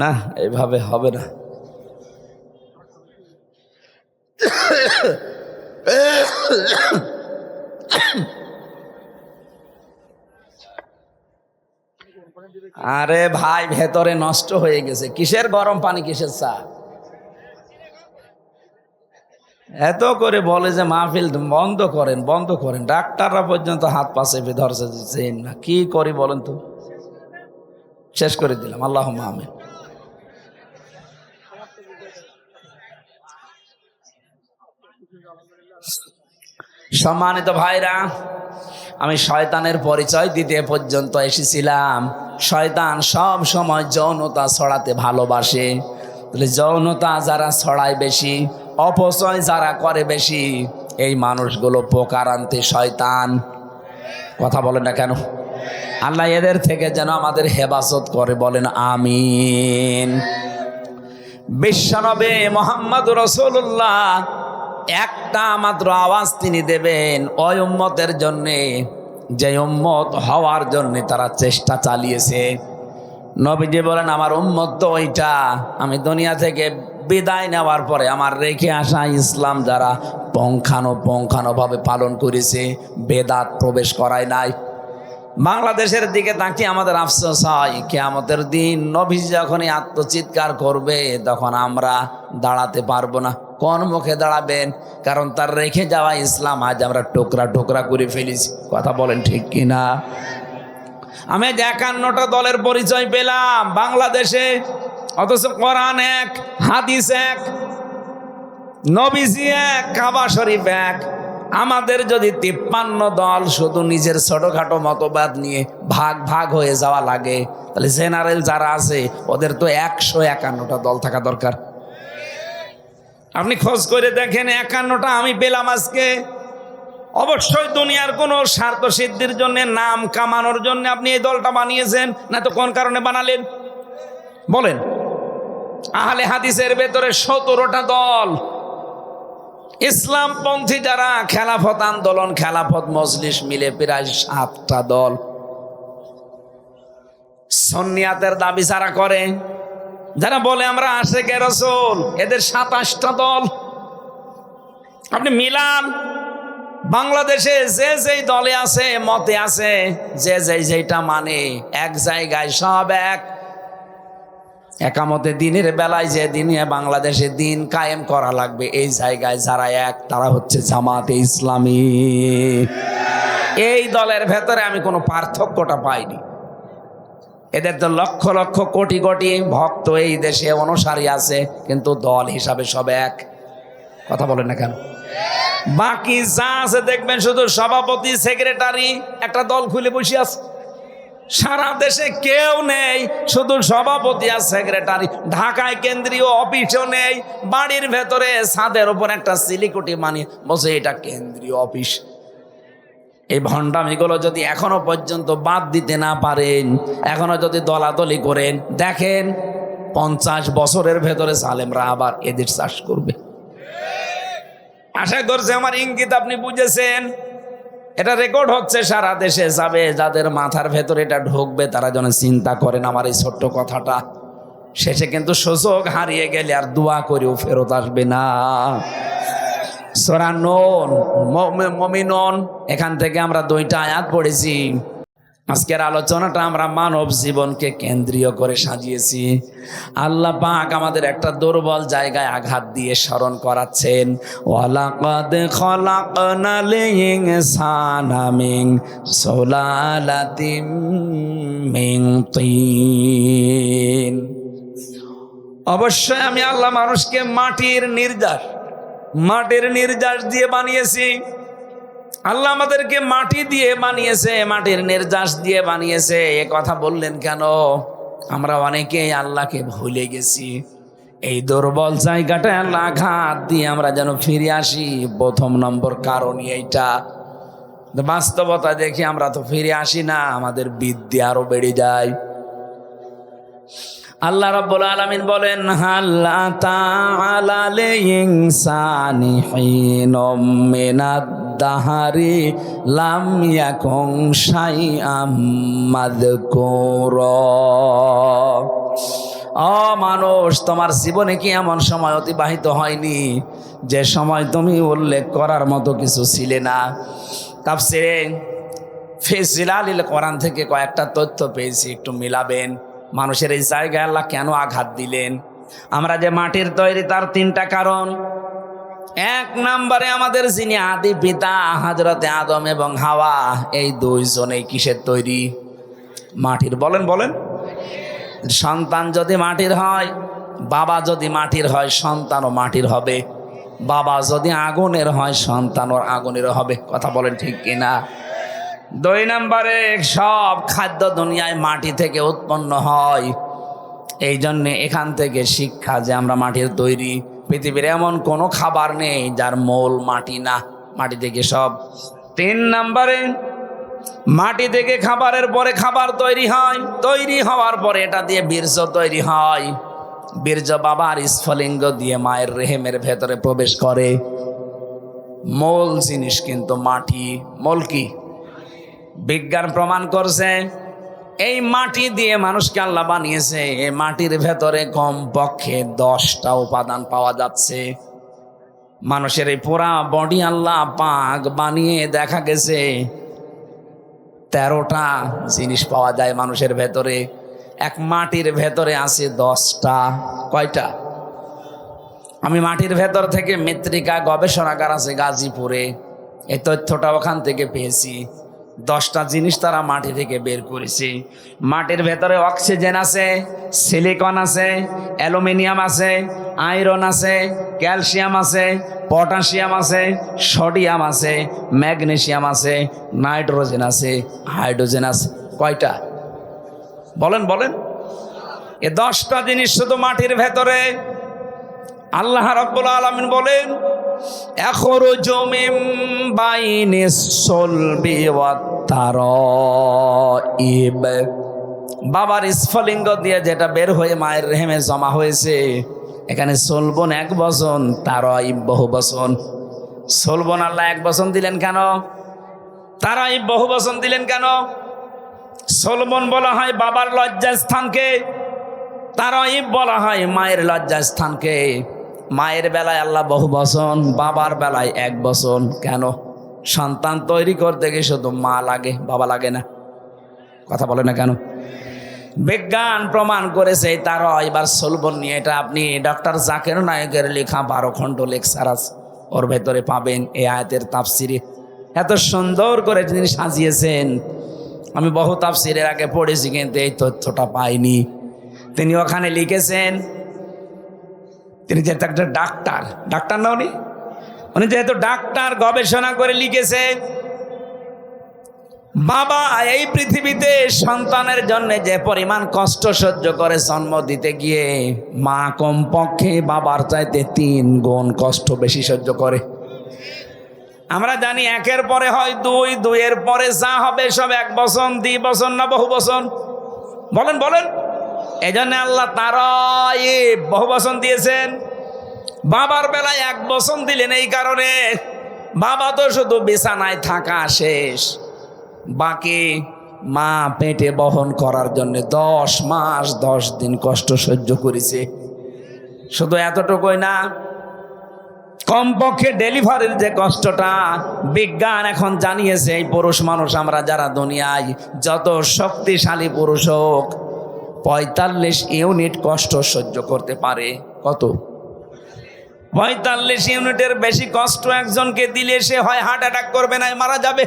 না, এইভাবে হবে না। আরে ভাই, ভেতরে নষ্ট হয়ে গেছে। কিসের গরম পানি, কিসের চা? এত করে বলে যে মাহফিল বন্ধ করেন, বন্ধ করেন, ডাক্তাররা পর্যন্ত হাত পা চেপে ধরছে না। কি করি বলেন তো? শেষ করে দিলাম, আল্লাহুম্মা আমিন। সম্মানিত ভাইরা, আমি শয়তানের পরিচয় দিতে পর্যন্ত এসেছিলাম। শয়তান সব সময় যৌনতা ছড়াতে ভালোবাসে। তাহলে যৌনতা যারা ছড়ায় বেশি, অপচয় যারা করে বেশি, এই মানুষগুলো পোকার আনতে শয়তান। কথা বলেন না কেন? আল্লাহ এদের থেকে যেন আমাদের হেফাজত করে, বলেন আমিন। বিশ্বনবী মুহাম্মদুর রাসূলুল্লাহ একটা মাত্র আওয়াজ তিনি দেবেন ওই উম্মতের জন্যে, যে উম্মত হওয়ার জন্য তারা চেষ্টা চালিয়েছে। নবীজি বলেন, আমার উম্মত তো ওইটা, আমি দুনিয়া থেকে বিদায় নেওয়ার পরে আমার রেখে আসা ইসলাম যারা পঙ্খানুপুঙ্খানুভাবে পালন করেছে, বেদাত প্রবেশ করায় নাই। বাংলাদেশের দিকে তাকিয়ে আমাদের আফসোস হয়, কিয়ামতের দিন নবী যখনই আত্মচিৎকার করবে তখন আমরা দাঁড়াতে পারবো না। কোন মুখে দাঁড়াবেন? কারণ তার রেখে যাওয়া ইসলাম আজ আমরা টুকরা টুকরা করে ফেলেছি। কথা বলেন ঠিক কিনা? আমি 51টা দলের পরিচয় পেলাম বাংলাদেশে, অথচ কোরআন এক, হাদিস এক, নবীজি এক, কাবা শরীফ এক। আমাদের যদি 53 দল শুধু নিজের ছোটখাটো মতবাদ নিয়ে ভাগ ভাগ হয়ে যাওয়া লাগে, তাহলে জেনারেল যারা আছে ওদের তো 151টা দল থাকা দরকার। আপনি খোঁজ করে দেখেন 51টা আমি পেলাম আজকে। অবশ্যই দুনিয়ার কোনো স্বার্থ সিদ্ধির জন্য, নাম কামানোর জন্য আপনি এই দলটা বানিয়েছেন, না তো কোন কারণে বানালেন বলেন? আহলে হাদিসের ভেতরে 17টা দল, ইসলামপন্থী যারা খেলাফত আন্দোলন, খেলাফত মজলিস মিলে প্রায় 7টা দল। সুন্নিয়াতের দাবি যারা করে, যারা বলে আমরা আশিকে রাসূল, এদের 27টা দল। আপনি মিলান, বাংলাদেশে যে যেই দলে আছে, মতে আছে, যে যেইটা মানে, এক জায়গায় সব এক। একামতে দিনের বেলায় যে দিনে বাংলাদেশে দিন কায়েম করা লাগবে, এই জায়গায় যারা এক, তারা হচ্ছে জামাতে ইসলামী। এই দলের ভেতরে আমি কোনো পার্থক্যটা পাইনি। এদের তো লক্ষ লক্ষ কোটি কোটি ভক্ত এই দেশে, অনুসারী আছে, কিন্তু দল হিসাবে সব এক। কথা বলেন না কেন? বাকি যা আছে দেখবেন শুধু সভাপতি, সেক্রেটারি, একটা দল খুলে বসে আছে। সারা দেশে কেউ নেই, শুধু সভাপতি আর সেক্রেটারি। ঢাকায় কেন্দ্রীয় অফিসও নেই, বাড়ির ভেতরে ছাদের উপর একটা সিলিকুটি মানি বসে, এটা কেন্দ্রীয় অফিস। এই ভণ্ডামিগুলো যদি এখনো পর্যন্ত বাদ দিতে না পারেন, এখনো যদি দলাদলি করেন, দেখেন 50 বছরের ভেতরে সালেমরা আবার এদের চাষ করবে। আশা করছি আমার ইঙ্গিত আপনি বুঝেছেন। এটা রেকর্ড হচ্ছে, সারা দেশে যাবে। যাদের মাথার ভেতরে এটা ঢুকবে তারা যেন চিন্তা করেন আমার এই ছোট্ট কথাটা। শেষে কিন্তু সুযোগ হারিয়ে গেলে আর দোয়া করেও ফেরত আসবে না। সূরা নূন, মুমিনুন, এখান থেকে আমরা 2টা আয়াত পড়েছি। আজকের আলোচনাটা আমরা মানব জীবনকে কেন্দ্রীয় করে সাজিয়েছি। আল্লাহ পাক আমাদের একটা দুর্বল জায়গায় আঘাত দিয়ে স্মরণ করাচ্ছেন, ওয়ালাকাদ খলাকনাল ইনসানা মিন সুলালাতিম মিন তিন। অবশ্যই আমি আল্লাহ মানুষকে মাটির নির্যাস দিয়ে বানিয়েছি। আল্লাহ আমাদেরকে মাটি দিয়ে বানিয়েছে, মাটির নির্যাস দিয়ে বানিয়েছে। এ কথা বললেন কেন? আমরা অনেকেই আল্লাহকে ভুলে গেছি। এই দুর্বল জায়গাটা আল্লাহ আঘাত দিয়ে আমরা যেন ফিরে আসি, প্রথম নম্বর কারণ এইটা। বাস্তবতা দেখি আমরা তো ফিরে আসি না, আমাদের বিদ্যা আরো বেড়ে যায়। আল্লাহ রাব্বুল আলামিন বলেন, হাল আতা আলাল ইনসানি হিনুম মিনাদ দাহারি লাম ইয়াকুন শাইআম মাযকুরা। ও মানুষ, তোমার জীবনে কি এমন সময় অতিবাহিত হয়নি যে সময় তুমি উল্লেখ করার মতো কিছু ছিলে না? তাফসিরে ফি জিলালিল কোরআন থেকে কয়েকটা তথ্য পেয়েছি, একটু মিলাবেন। মানুষের এই জায়গায় আল্লাহ কেন আঘাত দিলেন? আমরা যে মাটির তৈরি, তার 3টা কারণ। 1 নম্বরে আমাদের যিনি আদি পিতা হযরতে আদম এবং হাওয়া, এই 2 জনেই কিসের তৈরি? মাটির। বলেন। সন্তান যদি মাটির হয়, বাবা যদি মাটির হয়, সন্তানও মাটির হবে। বাবা যদি আগুনের হয়, সন্তানও আগুনের হবে। কথা বলেন ঠিক কিনা? 2 নম্বরে সব খাদ্য দুনিয়ায় মাটি থেকে উৎপন্ন হয়। এই জন্যে এখান থেকে শিক্ষা যে আমরা মাটির তৈরি। পৃথিবীর এমন কোনো খাবার নেই যার মূল মাটি না, মাটি থেকে সব। 3 নম্বরে মাটি থেকে খাবারের পরে খাবার তৈরি হয়, তৈরি হওয়ার পরে এটা দিয়ে বীর্য তৈরি হয়। বীর্য বাবার স্ফলিঙ্গ দিয়ে মায়ের রেহেমের ভেতরে প্রবেশ করে। মূল জিনিস কিন্তু মাটি। মূল কি? বিজ্ঞান প্রমাণ করছে এই মাটি দিয়ে মানুষকে আল্লাহ বানিয়েছে। এই মাটির ভেতরে কমপক্ষে 10টা উপাদান পাওয়া যাচ্ছে। মানুষের এই পুরা বডি আল্লাহ পাক বানিয়ে দেখা গেছে 13টা জিনিস পাওয়া যায় মানুষের ভেতরে। এক মাটির ভেতরে আছে 10টা। কয়টা? আমি মাটির ভেতর থেকে মৃত্তিকা গবেষণাগার আছে গাজীপুরে, এই তথ্যটা ওখান থেকে পেয়েছি। 10টা জিনিস তারা মাটি থেকে বের করেছে। মাটির ভেতরে অক্সিজেন আছে, সিলিকন আছে, অ্যালুমিনিয়াম আছে, আয়রন আছে, ক্যালসিয়াম আছে, পটাশিয়াম আছে, সোডিয়াম আছে, ম্যাগনেসিয়াম আছে, নাইট্রোজেন আছে, হাইড্রোজেন আছে। কয়টা? বলেন। এ 10টা জিনিস শুধু মাটির ভেতরে। আল্লাহ রাব্বুল আলামিন বলেন, আখরুজু মিন বাইনিস সুলবি ওয়াত তারাইব, বাবার স্ফলিঙ্গ দিয়ে যেটা বের হয়ে মায়ের রেহেমে জমা হয়েছে, এখানে সলবন এক বচন, তারাইব বহু বচন। সলবন আল্লাহ এক বচন দিলেন কেন? তারাইব বহু বচন দিলেন কেন? সলবন বলা হয় বাবার লজ্জাস্থানকে, তারাইব বলা হয় মায়ের লজ্জাস্থানকে। মায়ের বেলায় আল্লাহ বহু বচন, বাবার বেলায় এক বচন। কেন? সন্তান তৈরি করতে গিয়ে শুধু মা লাগে, বাবা লাগে না। কথা বলে না কেন? বিজ্ঞান প্রমাণ করেছে তারা এবার সলবন নিয়ে। এটা আপনি ডক্টর জাকির নায়েকের লেখা 12 খণ্ড লেকচার আছে, ওর ভেতরে পাবেন এই আয়াতের তাফসিরে। এত সুন্দর করে তিনি সাজিয়েছেন, আমি বহু তাফসিরের আগে পড়েছি কিন্তু এই তথ্যটা পাইনি। তিনি ওখানে লিখেছেন, তিনি যেহেতু একটা ডাক্তার না, উনি যেহেতু ডাক্তার, গবেষণা করে লিখেছে, বাবা এই পৃথিবীতে সন্তানের জন্য যে পরিমাণ কষ্ট সহ্য করে জন্ম দিতে গিয়ে, মা কমপক্ষে বাবার চাইতে 3 গুণ কষ্ট বেশি সহ্য করে। আমরা জানি একের পরে হয় 2, 2-এর পরে যা হবে সব 1 বচন, 2 বচন না বহু বচন? বলেন বলেন। এই জন্য আল্লাহ তারাইব বহু বচন দিয়েছেন। বাবার বেলায় 1 বচন দিলেন এই কারণে, বাবা তো শুধু বিছানায় থাকা শেষ, বাকি মা পেটে বহন করার জন্য 10 মাস 10 দিন কষ্ট সহ্য করেছে। শুধু এতটুকুই না, কমপক্ষে ডেলিভারির যে কষ্টটা, বিজ্ঞান এখন জানিয়েছে এই পুরুষ মানুষ আমরা যারা দুনিয়ায়, যত শক্তিশালী পুরুষ হোক 45 ইউনিট কষ্ট সহ্য করতে পারে। কত? 45 ইউনিটের বেশি কষ্ট একজনকে দিলে সে হয় হার্ট অ্যাটাক করবে, না মারা যাবে।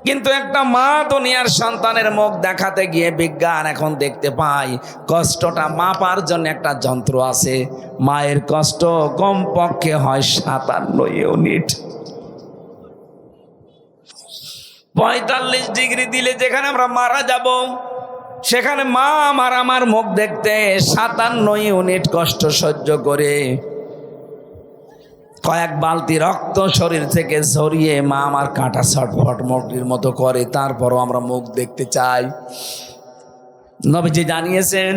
কিন্তু একটা মা দুনিয়ার সন্তানের মুখ দেখাতে গিয়ে বিজ্ঞান এখন দেখতে পায় কষ্টটা মাপার জন্য একটা যন্ত্র আছে। মায়ের কষ্ট কমপক্ষে হয় 57 ইউনিট। 45 ডিগ্রি দিলে যেখানে আমরা মারা যাব, সেখানে মা আমার মুখ দেখতে 57 ইউনিট কষ্ট সহ্য করে কয়েক বালতি রক্ত শরীর থেকে ঝরিয়ে মা আমার কাঁটা ছটফট মুরগির মতো করে, তারপরও আমরা মুখ দেখতে চাই। নবীজি জানিয়েছেন,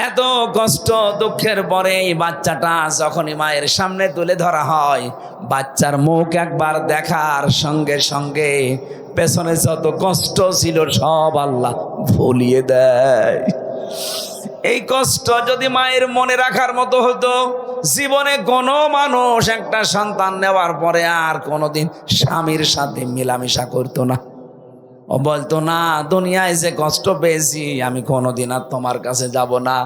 এত কষ্ট দুঃখের পরে এই বাচ্চাটা যখনই মায়ের সামনে তুলে ধরা হয়, বাচ্চার মুখ একবার দেখার সঙ্গে সঙ্গে পেছনে যত কষ্ট ছিল সব আল্লাহ ভুলিয়ে দেয়। এই কষ্ট যদি মায়ের মনে রাখার মতো হতো, জীবনে কোনো মানুষ একটা সন্তান নেওয়ার পরে আর কোনোদিন স্বামীর সাথে মেলামেশা করতো না। ও বলতো না, দুনিয়ায় যে কষ্ট পেয়েছি আমি কোনোদিন আর তোমার কাছে যাব না।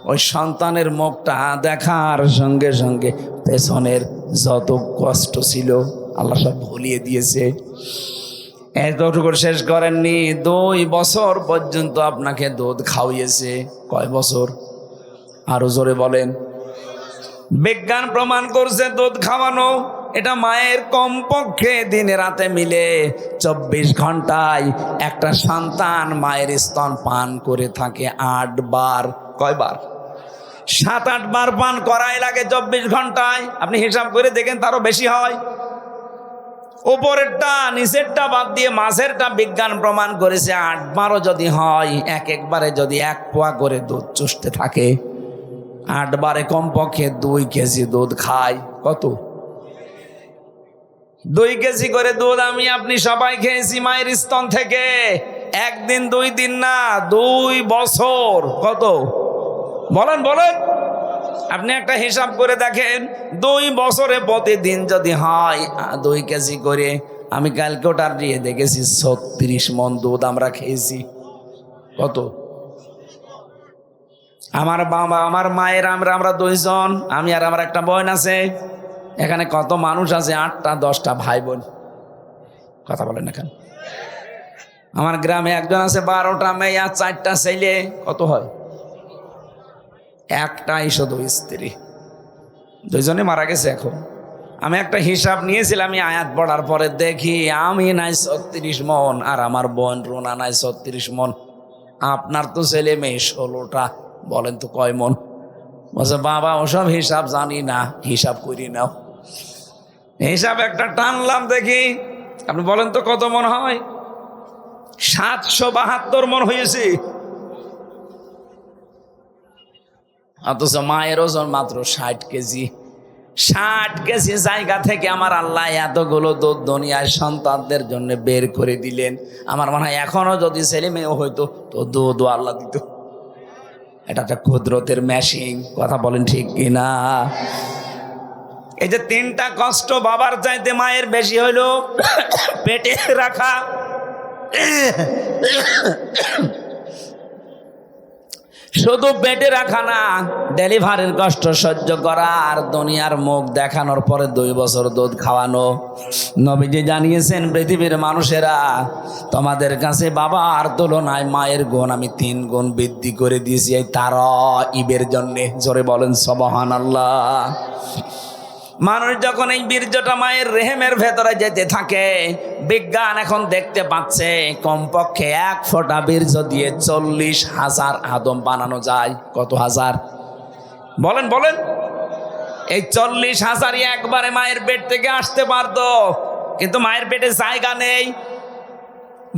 ওই সন্তানের মুখটা দেখার সঙ্গে সঙ্গে পেছনের যত কষ্ট ছিল আল্লাহ সব ভুলিয়ে দিয়েছে। এতটুকু শেষ করেননি, 2 বছর পর্যন্ত আপনাকে দুধ খাওয়িয়েছে। কয় বছর? আরো জোরে বলেন। বিজ্ঞান প্রমাণ করছে দুধ খাওয়ানো এটা মায়ের কমপক্ষে দিনে রাতে মিলে 24 ঘন্টায় একটা সন্তান মায়ের স্তন পান করে থাকে 8 বার। কয় বার? 7-8 বার পান করাই লাগে 24 ঘন্টায়। আপনি হিসাব করে দেখেন, তারও বেশি হয়। উপরেরটা নিচেরটা বাদ দিয়ে মাঝেরটা বিজ্ঞান প্রমাণ করেছে 8 বারও যদি হয়, একবারে যদি 1 পোয়া করে দুধ চুষতে থাকে, 8 বারে কমপক্ষে 2 কেজি দুধ খায়। কত? 2 কেজি করে দুধ আমি আপনি সবাই খেয়েছি মায়ের স্তন থেকে। 1 দিন 2 দিন না, 2 বছর। কত? বলেন বলেন। আপনি একটা হিসাব করে দেখেন, 2 বছরে প্রতিদিন যদি হয় 2 কেজি করে, আমি ক্যালকুলেটর দিয়ে দেখেছি 36 মণ দুধ আমরা খেয়েছি। কত? আমার বাবা আমার মায়ের আমরা 2 জন, আমি আর আমার একটা বোন আছে। এখানে কত মানুষ আছে? 8টা 10টা ভাই বোন। কথা বলেন না কেন? আমার গ্রামে একজন আছে 12টা মেয়ে আর 4টা ছেলে। কত হয়? একটাই শুধু স্ত্রী, 2 জনে মারা গেছে। এখন আমি একটা হিসাব নিয়েছিলাম, আমি আয়াত পড়ার পরে দেখি আমি নাই 36 মণ আর আমার বোন রুনা নাই 36 মণ। আপনার তো ছেলে মেয়ে 16টা, বলেন তো কয় মণ? বলছে বাবা ওসব হিসাব জানি না, হিসাব করি নাও। হিসাব একটা টানলাম দেখি, আপনি বলেন তো কত মন হয়? 772 মন হয়েছে। অথচ মায়ের ওজন মাত্র 60 কেজি। 60 কেজি জায়গা থেকে আমার আল্লাহ এতগুলো দুধ দুনিয়ার সন্তানদের জন্য বের করে দিলেন। আমার মনে হয় এখনো যদি ছেলে মেয়ে হইতো তো দুধও আল্লাহ দিত। এটা একটা কুদরতের মেশিন, কথা বলেন ঠিক কিনা? এই যে 3টা কষ্ট বাবার চাইতে মায়ের বেশি হইলো, পেটে রাখা, শুধু পেটে রাখা না, ডেলিভারির কষ্ট সহ্য করা, আর দুনিয়ার মুখ দেখানোর পরে 2 বছর দুধ খাওয়ানো। নবীজি জানিয়েছেন পৃথিবীর মানুষেরা, তোমাদের কাছে বাবার তুলনায় মায়ের গুণ আমি 3 গুণ বৃদ্ধি করে দিয়েছি এই তারাইবের জন্যে। জোরে বলেন সুবহানাল্লাহ। মানুষ যখন এই বীর্যটা মায়ের রেহেমের ভেতরে যেতে থাকে, বিজ্ঞান এখন দেখতে পাচ্ছে কমপক্ষে 1 ফোঁটা বীর্য দিয়ে 40,000 আদম বানানো যায়। কত হাজার? বলেন বলেন। এই 40,000ই একবারে মায়ের পেট থেকে আসতে পারতো, কিন্তু মায়ের পেটে জায়গা নেই।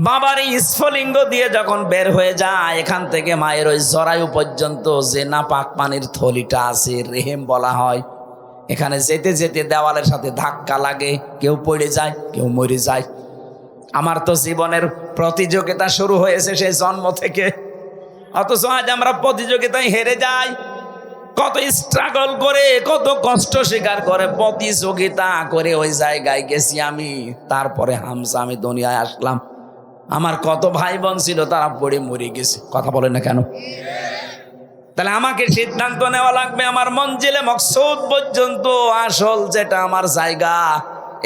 বাবার এই স্ফলিঙ্গ দিয়ে যখন বের হয়ে যায়, এখান থেকে মায়ের ওই জরায়ু পর্যন্ত যে নাপাক পানির থলিটা আছে, রেহেম বলা হয়, এখানে যেতে যেতে দেওয়ালের সাথে ধাক্কা লাগে, কেউ পড়ে যায়, কেউ মরে যায়। আমার তো জীবনের প্রতিযোগিতা শুরু হয়েছে সেই জন্ম থেকে, অথচ আজ আমরা প্রতিযোগিতায় হেরে যাই। কত স্ট্রাগল করে, কত কষ্ট স্বীকার করে, প্রতিযোগিতা করে ওই জায়গায় গেছি আমি। তারপরে হামসা আমি দুনিয়ায় আসলাম। আমার কত ভাই বোন ছিল, তারা পড়ে মরে গেছে। কথা বলে না কেন? তাহলে আমাকে সিদ্ধান্ত নেওয়া লাগবে আমার মঞ্জিলে মকসুদ পর্যন্ত, আসল যেটা আমার জায়গা,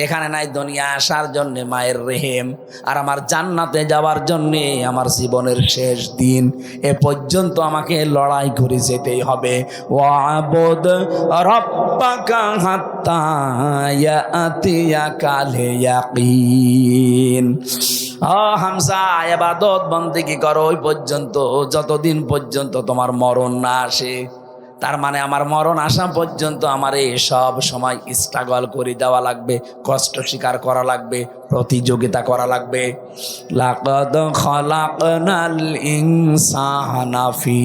এখানে নাই দুনিয়া আসার জন্যে মায়ের রেহেম, আর আমার জান্নাতে যাওয়ার জন্যে আমার জীবনের শেষ দিন এ পর্যন্ত আমাকে লড়াই করে যেতেই হবে। ওয়াবুদ রাব্বাকা হাত্তা ইয়াতিয়াকাল ইয়াকিন। হামজা, ইবাদত বন্দেগি করো ওই পর্যন্ত যতদিন পর্যন্ত তোমার মরণ না আসে। তার মানে আমার মরণ আসা পর্যন্ত আমার এই সব সময় স্ট্রাগল করে যাওয়া লাগবে, কষ্ট স্বীকার করা লাগবে, প্রতিযোগিতা করা লাগবে। লাকাদ খালাকনাল ইনসানা ফি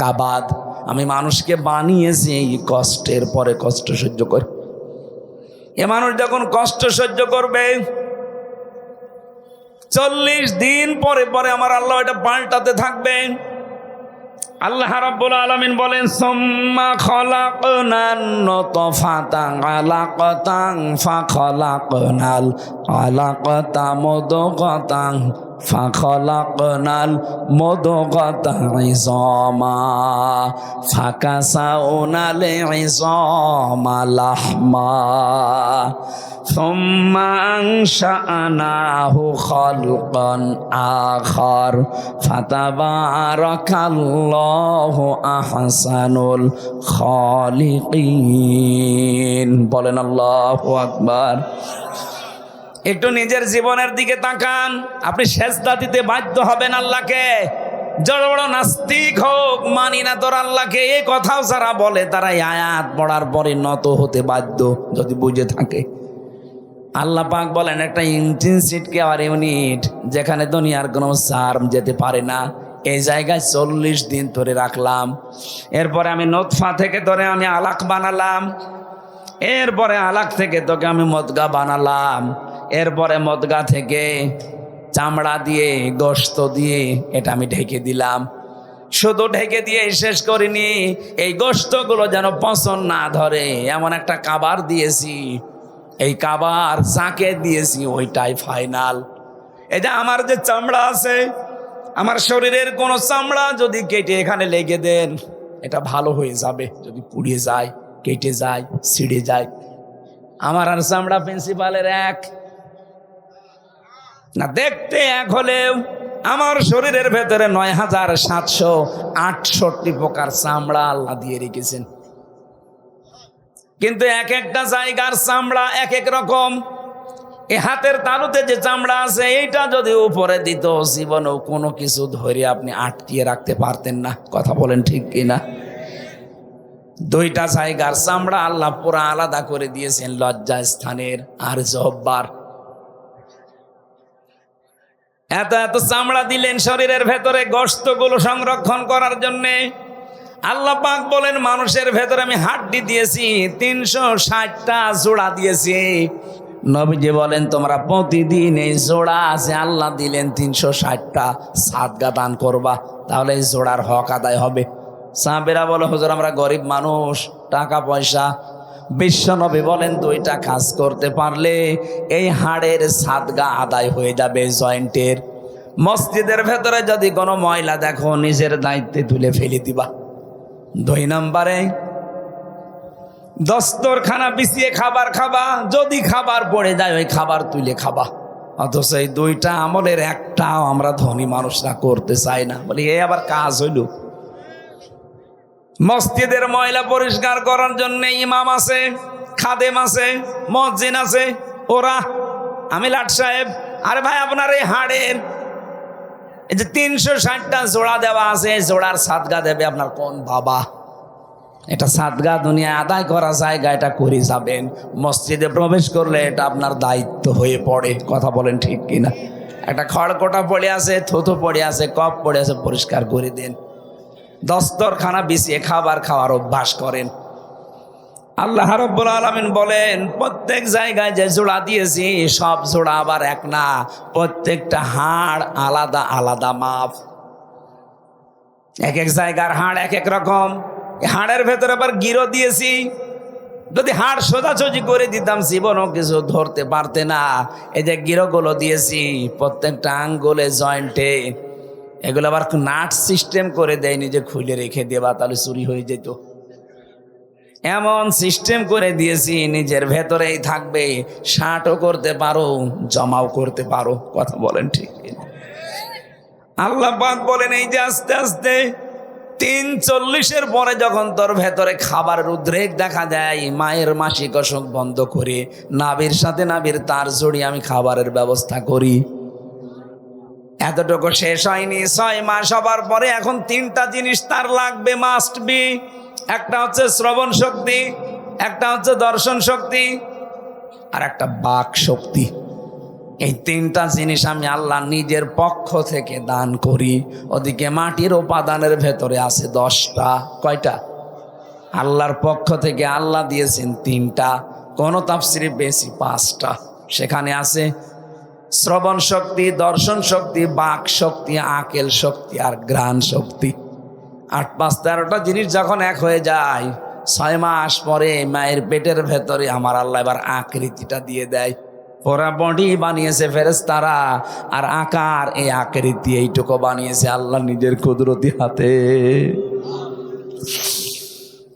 কাবাদ। আমি মানুষকে বানিয়েছি এই কষ্টের পরে কষ্ট সহ্য করে। এ মানুষ যখন কষ্ট সহ্য করবে, 40 দিন পরে পরে আমার আল্লাহ এটা পাল্টাতে থাকবে। আল্লাহ রাব্বুল আলামিন বলেন, সুম্মা খালাকনান নুতফাতা আলাকাতান ফাখালাকনাল আলাকাতা মুদগাতান ফাখালাকনাল মুদগাতা ইযামা ফাকাসাউনাল ইযামা লাহমা সুম্মা আনশাআনাহু খালকান আখার ফাতাবারাকাল্লাহু আহসানুল খালিকিন। বলেন আল্লাহু আকবার। একটু নিজের জীবনের দিকে তাকান, আপনি সেজদা দিতে বাধ্য হবেন আল্লাহকে। বড় বড় নাস্তিক হোক, মানি না তোর আল্লাহকে, এই কথাও যারা বলে তারা এই আয়াত পড়ার পরে নত হতে বাধ্য, যদি বুঝে থাকে। আল্লাহ পাক বলেন একটা ইন্টেনসিভ কেয়ার ইউনিট, যেখানে দুনিয়ার কোনো সার্ম যেতে পারে না, এই জায়গায় 40 দিন ধরে রাখলাম। এরপরে আমি নোতফা থেকে ধরে আমি আলাক বানালাম, এরপরে আলাক থেকে তোকে আমি মদগা বানালাম, এরপরে মদগা থেকে চামড়া দিয়ে গোশত দিয়ে এটা আমি ঢেকে দিলাম। শুধু ঢেকে দিয়ে শেষ করিনি, এই গোশতগুলো যেন পছন্দ না ধরে এমন একটা কাবার দিয়েছি। এই কাবার যাকে দিয়েছি ওইটাই ফাইনাল। এই যে আমার যে চামড়া আছে, আমার শরীরের কোনো চামড়া যদি কেটে এখানে লেগে দেন, এটা ভালো হয়ে যাবে। যদি পুড়িয়ে যায়, কেটে যায়, ছিঁড়ে যায়, আমার আর চামড়া প্রিন্সিপালের এক না। দেখতে এক হলেও আমার শরীরের ভেতরে ৯,৭৬৮ প্রকার চামড়া আল্লাহ দিয়ে রেখেছেন। কিন্তু এক একটা জায়গার চামড়া এক এক রকম। এ হাতের তালুতে যে চামড়া আছে, এইটা যদি উপরে দিত, জীবনেও কোনো কিছু ধরে আপনি আটকিয়ে রাখতে পারতেন না। কথা বলেন ঠিক কিনা? দুইটা জায়গার চামড়া আল্লাহ পুরা আলাদা করে দিয়েছেন, লজ্জা স্থানের আর জহ্বার। এত এত চামড়া দিলেন শরীরের ভেতরে গোশতগুলো সংরক্ষণ করার জন্যে। আল্লাহ পাক বলেন মানুষের ভেতরে আমি হাড্ডি দিয়েছি 360টা জোড়া দিয়েছি। নবীজি বলেন তোমরা প্রতিদিন এই জোড়া আছে আল্লাহ দিলেন 360টা সাদগা দান করবা, তাহলে এই জোড়ার হক আদায় হবে। সাহাবেরা বলে হুজুর আমরা গরিব মানুষ, টাকা পয়সা। বিশ্ব নবী বলেন দুইটা কাজ করতে পারলে এই হাড়ের সাদগা আদায় হয়ে যাবে জয়েন্টের। মসজিদের ভেতরে যদি কোনো ময়লা দেখো নিজের দায়িত্বে তুলে ফেলে দিবা। 2 নম্বরে দস্তরখানা বিছিয়ে খাবার খাবা, যদি খাবার পড়ে যায় ওই খাবার তুলে খাবা। অথচ এই দুইটা আমলের একটাও আমরা ধনী মানুষরা করতে চাই না। বলি এই আবার কাজ হইল? মসজিদের ময়লা পরিষ্কার করার জন্য ইমাম আছে, খাদেম আছে, মুয়াজ্জিন আছে, ওরা আমি লাট সাহেব। আরে ভাই আপনার এই হাড়ের এই যে 360টা জোড়া দেওয়া আছে, জোড়ার সাদগা দেবে আপনার কোন বাবা? এটা সাদগা দুনিয়া আদায় করা জায়গা, এটা করে যাবেন। মসজিদে প্রবেশ করলে এটা আপনার দায়িত্ব হয়ে পড়ে। কথা বলেন ঠিক কিনা? একটা খড়কোটা পড়ে আছে, থুতু পড়ে আছে, কপ পড়ে আছে, পরিষ্কার করে দেন। দস্তরখানা বিছিয়ে খাবার খাওয়ার অভ্যাস করেন। আল্লাহ রাব্বুল আলামিন বলেন প্রত্যেক জায়গায় যে জোড়া দিয়েছি সব জোড়া আবার এক না, প্রত্যেকটা হাড় আলাদা আলাদা মাপ। এক এক জায়গার হাড় এক এক রকম। হাড়ের ভেতরে আবার গিরো দিয়েছি। যদি হাড় সোজাসুজি করে দিতাম জীবনও কিছু ধরতে পারতে না। এই যে গিরোগুলো দিয়েছি প্রত্যেকটা আঙ্গুলে জয়েন্টে, এগুলো আবার নাট সিস্টেম করে দেয়নি যে খুলে রেখে দেবা তাহলে চুরি হয়ে যেত। এমন সিস্টেম করে দিয়েছি নিজের ভেতরেই থাকবে, শার্টও করতে পারো, জমাও করতে পারো। কথা বলেন ঠিক? আল্লাহ পাক বলেন এই যে আস্তে আস্তে 3:40-এর পরে যখন তোর ভেতরে খাবারের উদ্রেক দেখা যায়, মায়ের মাসিক অসুখ বন্ধ করে নাভির সাথে নাভির তার জড়িয়ে আমি খাবারের ব্যবস্থা করি। এতটুকু শেষ হয়নি, 6 মাস হবার পরে এখন 3টা জিনিস তার লাগবে, মাস্ট বি। একটা হচ্ছে শ্রবণ শক্তি, একটা হচ্ছে দর্শন শক্তি, আর একটা বাক শক্তি। এই 3টা জিনিস আমি আল্লাহ নিজের পক্ষ থেকে দান করি। ওদিকে মাটির উপাদানের ভেতরে আছে 10টা। কয়টা? আল্লাহর পক্ষ থেকে আল্লাহ দিয়েছেন 3টা, কোন তাফসিরে বেশি 5টা। সেখানে আছে শ্রবণ শক্তি, দর্শন শক্তি, বাক শক্তি, আকেল শক্তি আর ঘ্রাণ শক্তি। 8, 5, 13টা জিনিস যখন এক হয়ে যায়, 6 মাস পরে মায়ের পেটের ভেতরে আমার আল্লাহ এবার আকৃতিটা দিয়ে দেয়। ওরা বডি বানিয়েছে ফেরেশতারা, আর আকার এই আকৃতি এইটুকু বানিয়েছে আল্লাহ নিজের কুদরতি হাতে।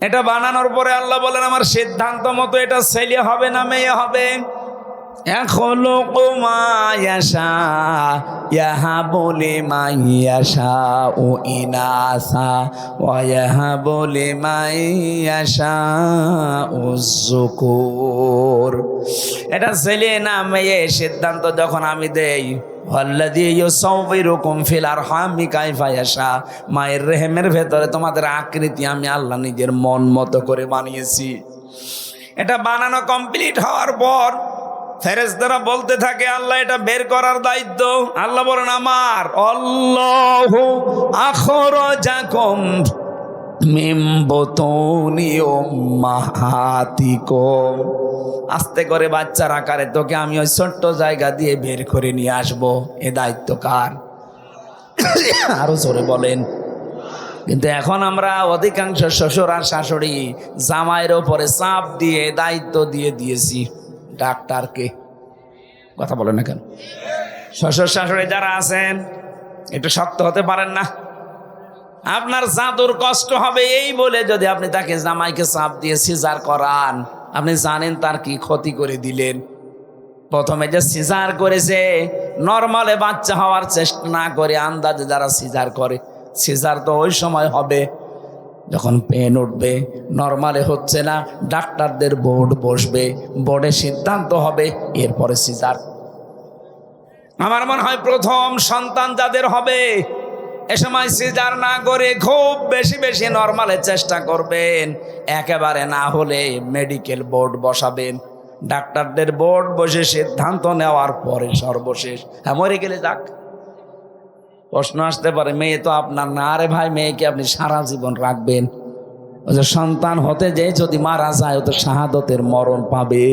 এটা বানানোর পরে আল্লাহ বলেন আমার সিদ্ধান্ত মতো এটা ছেলে হবে না মেয়ে হবে। এটা ছেলে না মেয়ে সিদ্ধান্ত যখন আমি দেই, মায়ের রেহেমের ভেতরে তোমাদের আকৃতি আমি আল্লাহ নিজের মন মতো করে বানিয়েছি। এটা বানানো কমপ্লিট হওয়ার পর ফেরেশতারা বলতে থাকে আল্লাহ এটা বের করার দায়িত্ব। আল্লাহ বলেন আমার আল্লাহু আখরাজাকুম মিন বুতুনি উম্মাহাতিকুম। আস্তে করে বাচ্চার আকারে তোকে আমি ওই ছোট্ট জায়গা দিয়ে বের করে নিয়ে আসবো। এ দায়িত্ব কার? আরো জোরে বলেন। কিন্তু এখন আমরা অধিকাংশ শ্বশুর আর শাশুড়ি জামাইয়ের ওপরে চাপ দিয়ে দায়িত্ব দিয়ে দিয়েছি ডাক্তারকে। কথা বলেন না কেন? শ্বশুর শাশুড়ি যারা আছেন একটু শক্ত হতে পারেন না? আপনার জাদুর কষ্ট হবে এই বলে যদি আপনি তাকে জামাইকে চাপ দিয়ে সিজার করান, আপনি জানেন তার কি ক্ষতি করে দিলেন। প্রথমে যে সিজার করেছে নর্মালে বাচ্চা হওয়ার চেষ্টা না করে আন্দাজে যারা সিজার করে, সিজার তো ওই সময় হবে যখন পেন উঠবে, নর্মালে হচ্ছে না। ডাক্তারদের বোর্ড বসবে, বোর্ডে সিদ্ধান্ত হবে, এরপরে সিজার। আমার মনে হয় প্রথম সন্তান যাদের হবে এ সময় সিজার না করে খুব বেশি বেশি নরমালের চেষ্টা করবেন, একেবারে না হলে মেডিকেল বোর্ড বসাবেন, ডাক্তারদের বোর্ড বসে সিদ্ধান্ত নেওয়ার পরে সর্বশেষ হ্যাঁ মরে গেলে যাক। প্রশ্ন আসতে পারে মেয়ে তো আপনার না, আরে ভাই মেয়েকে আপনি সারা জীবন রাখবেন, ও যে সন্তান হতে যে যদি মারা যায় ও তো শাহাদতের মরণ পাবে,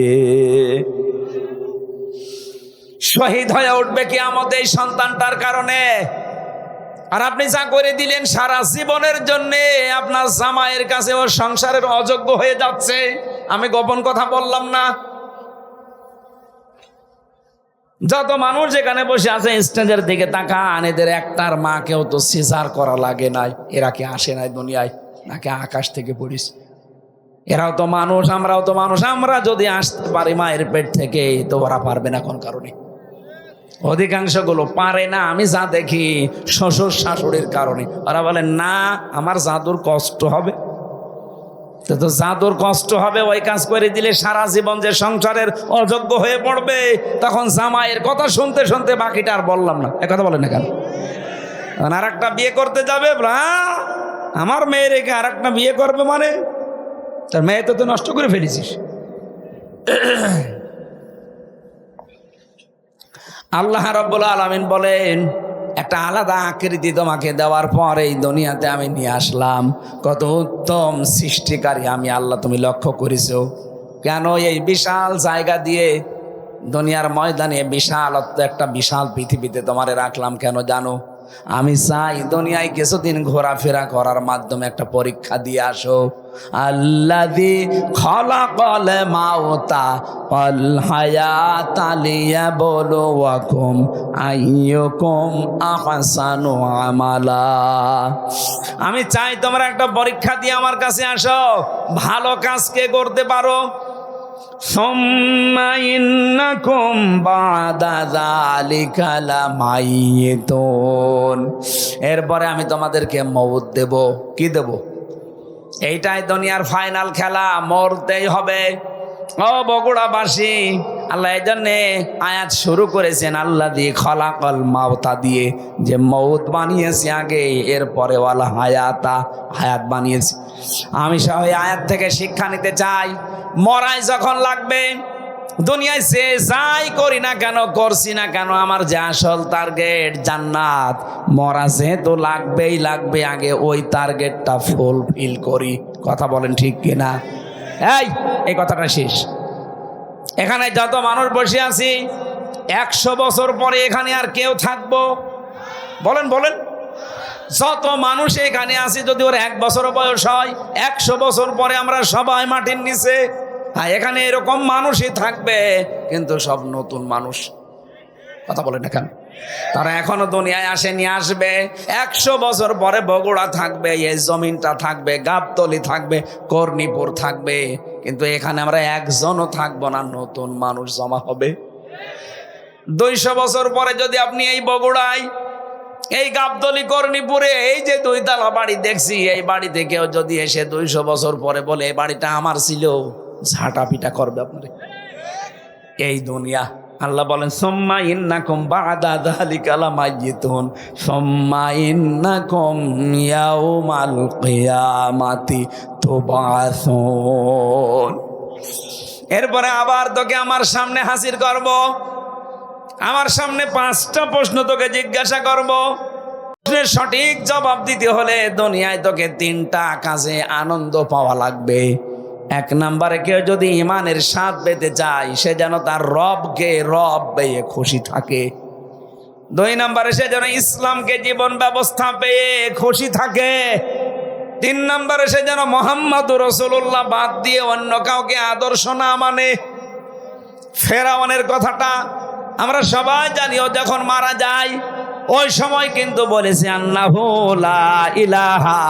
শহীদ হয়ে উঠবে কিয়ামতে এই সন্তানটার কারণে। আর আপনি যা করে দিলেন সারা জীবনের জন্য আপনার জামাইয়ের কাছে ও সংসারের অযোগ্য হয়ে যাচ্ছে। আমি গোপন কথা বললাম না। যত মানুষ যেখানে বসে আছে স্টেজের দিকে তাকান, এদের একটার মাকেও তো সিজার করা লাগে নাই, এরা কি আসে নাই দুনিয়ায় নাকি আকাশ থেকে পড়িস? এরাও তো মানুষ, আমরাও তো মানুষ, আমরা যদি আসতে পারি মায়ের পেট থেকে তো ওরা পারবে না কোন কারণে? অধিকাংশ গুলো পারে না। আমি যা দেখি শ্বশুর শাশুড়ির কারণে। ওরা বলে না আমার জাদুর কষ্ট হবে, তো জাদুর কষ্ট হবে, ওই কাজ করে দিলে সারা জীবন যে সংসারের অযোগ্য হয়ে পড়বে, তখন জামাইয়ের কথা শুনতে শুনতে বাকিটা আর বললাম না। একথা বলে না কেন? আর একটা বিয়ে করতে যাবে, আমার মেয়ে রেখে আর একটা বিয়ে করবে মানে তার মেয়ে তো নষ্ট করে ফেলেছিস। আল্লাহ রাব্বুল আলামিন বলেন একটা আলাদা আকৃতি তোমাকে দেওয়ার পর এই দুনিয়াতে আমি নিয়ে আসলাম। কত উত্তম সৃষ্টিকারী আমি আল্লাহ, তুমি লক্ষ্য করেছো? কেন এই বিশাল জায়গা দিয়ে দুনিয়ার ময়দানে বিশালত্ব একটা বিশাল পৃথিবীতে তোমারে রাখলাম কেন জানো? আমি চাই দুনিয়ায় কিছুদিন ঘোরাফেরা করার মাধ্যমে একটা পরীক্ষা দিয়ে আসো। আল্লাযী খালাকাল মাউতা ওয়াল হায়াতা লিয়াবলুয়াকুম আইয়ুকুম আহসানু আমালা। আমি চাই তোমরা একটা পরীক্ষা দিয়ে আমার কাছে আসো, ভালো কাজ কে করতে পারো। সুম্মা ইন্নাকুম বাদা যালিকা লামাইয়িতুন, এরপরে আমি তোমাদেরকে মওত দেব। কি দেব? এইটাই দুনিয়ার ফাইনাল খেলা, মরতেই হবে। ও বগুড়াবাসী, আল্লাহ এই জন্যে আয়াত শুরু করেছেন আল্লাযী খালাকাল মাউতা দিয়ে, যে মওত বানিয়েছি আগে, এরপরে ওয়াল হায়াতা, হায়াত বানিয়েছি। আমি সব এই আয়াত থেকে শিক্ষা নিতে চাই। মরাই যখন লাগবে, দুনিয়ায় সে যাই করি না কেন, করছি না কেন, আমার যে আসল টার্গেট জান্নাত, মরা যেহেতু লাগবেই লাগবে, আগে ওই টার্গেটটা ফুলফিল করি। কথা বলেন ঠিক কিনা? এই কথাটা শেষ। এখানে যত মানুষ বসে আছি, 100 বছর পরে এখানে আর কেউ থাকবো? বলেন বলেন। যত মানুষ এখানে আছি, যদি ওর 1 বছর বয়স হয়, 100 বছর পরে আমরা সবাই মাটির নিচে। হ্যাঁ, এখানে এরকম মানুষই থাকবে, কিন্তু সব নতুন মানুষ। কথা বলেন না কেন? তারা এখনো দুনিয়ায় আসেনি, আসবে। 100 বছর পরে বগুড়া থাকবে, এই জমিনটা থাকবে, গাবতলী থাকবে, কর্ণীপুর থাকবে, কিন্তু এখানে আমরা একজনও থাকবো না, নতুন মানুষ জমা হবে। 200 বছর পরে যদি আপনি এই বগুড়ায়, এই গাবতলী, কর্ণীপুরে এই যে 2 তলা বাড়ি দেখছি, এই বাড়িতে কেউ যদি এসে 200 বছর পরে বলে এই বাড়িটা আমার ছিল, ঝাঁটা পিটা করবে আপনারে। এই দুনিয়া। আল্লাহ বলেন সুম্মা ইন্নাকুম বাদা যালিকা লামাইয়িতুন সুম্মা ইন্নাকুম ইয়াউমাল কিয়ামাতি তুবআসুন। এরপরে আবার তোকে আমার সামনে হাজির করব, আমার সামনে 5টা প্রশ্ন তোকে জিজ্ঞাসা করব। প্রশ্নের সঠিক জবাব দিতে হলে দুনিয়ায় তোকে 3টা কাজে আনন্দ পাওয়া লাগবে। 1 নম্বরে কেউ যদি ইমানের স্বাদ পেতে চায়, সে যেন তার রবকে রব পেয়ে খুশি থাকে। 2 নম্বরে সে যেন ইসলামকে জীবন ব্যবস্থা পেয়ে খুশি থাকে। 3 নম্বরে সে যেন মুহাম্মদুর রাসূলুল্লাহ বাদ দিয়ে অন্য কাউকে আদর্শ না মানে। ফেরাউনের কথাটা আমরা সবাই জানি, ও যখন মারা যায় ওই সময় কিন্তু বলেছে আন্নাহু লা ইলাহা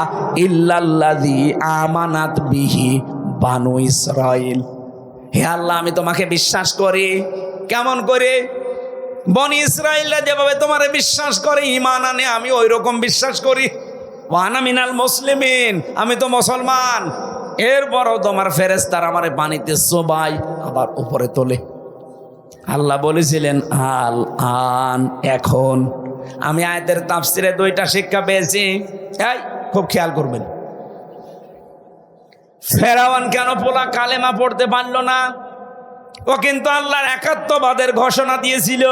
ইল্লাল্লাযী আমানাত বিহি বানু ইসরাইল। হে আল্লাহ, আমি তোমাকে বিশ্বাস করি। কেমন করে? বনি ইসরাইলরা যেভাবে তোমারে বিশ্বাস করে, ঈমান আনে, আমি ওই রকম বিশ্বাস করি। ওয়ানা মিনাল মুসলিমিন, আমি তো মুসলমান। এরপরও তোমার ফেরেশতারা আমারে পানিতে চোবাই আবার উপরে তোলে। আল্লাহ বলেছিলেন আল আন, এখন আমি আয়াতের তাফসিরে দুইটা শিক্ষা পেয়েছি, এই খুব খেয়াল করবেন। ফেরাউন কেন পোলা কালেমা পড়তে পারল না? ও কিন্তু আল্লাহর একাত্মবাদের ঘোষণা দিয়েছিল।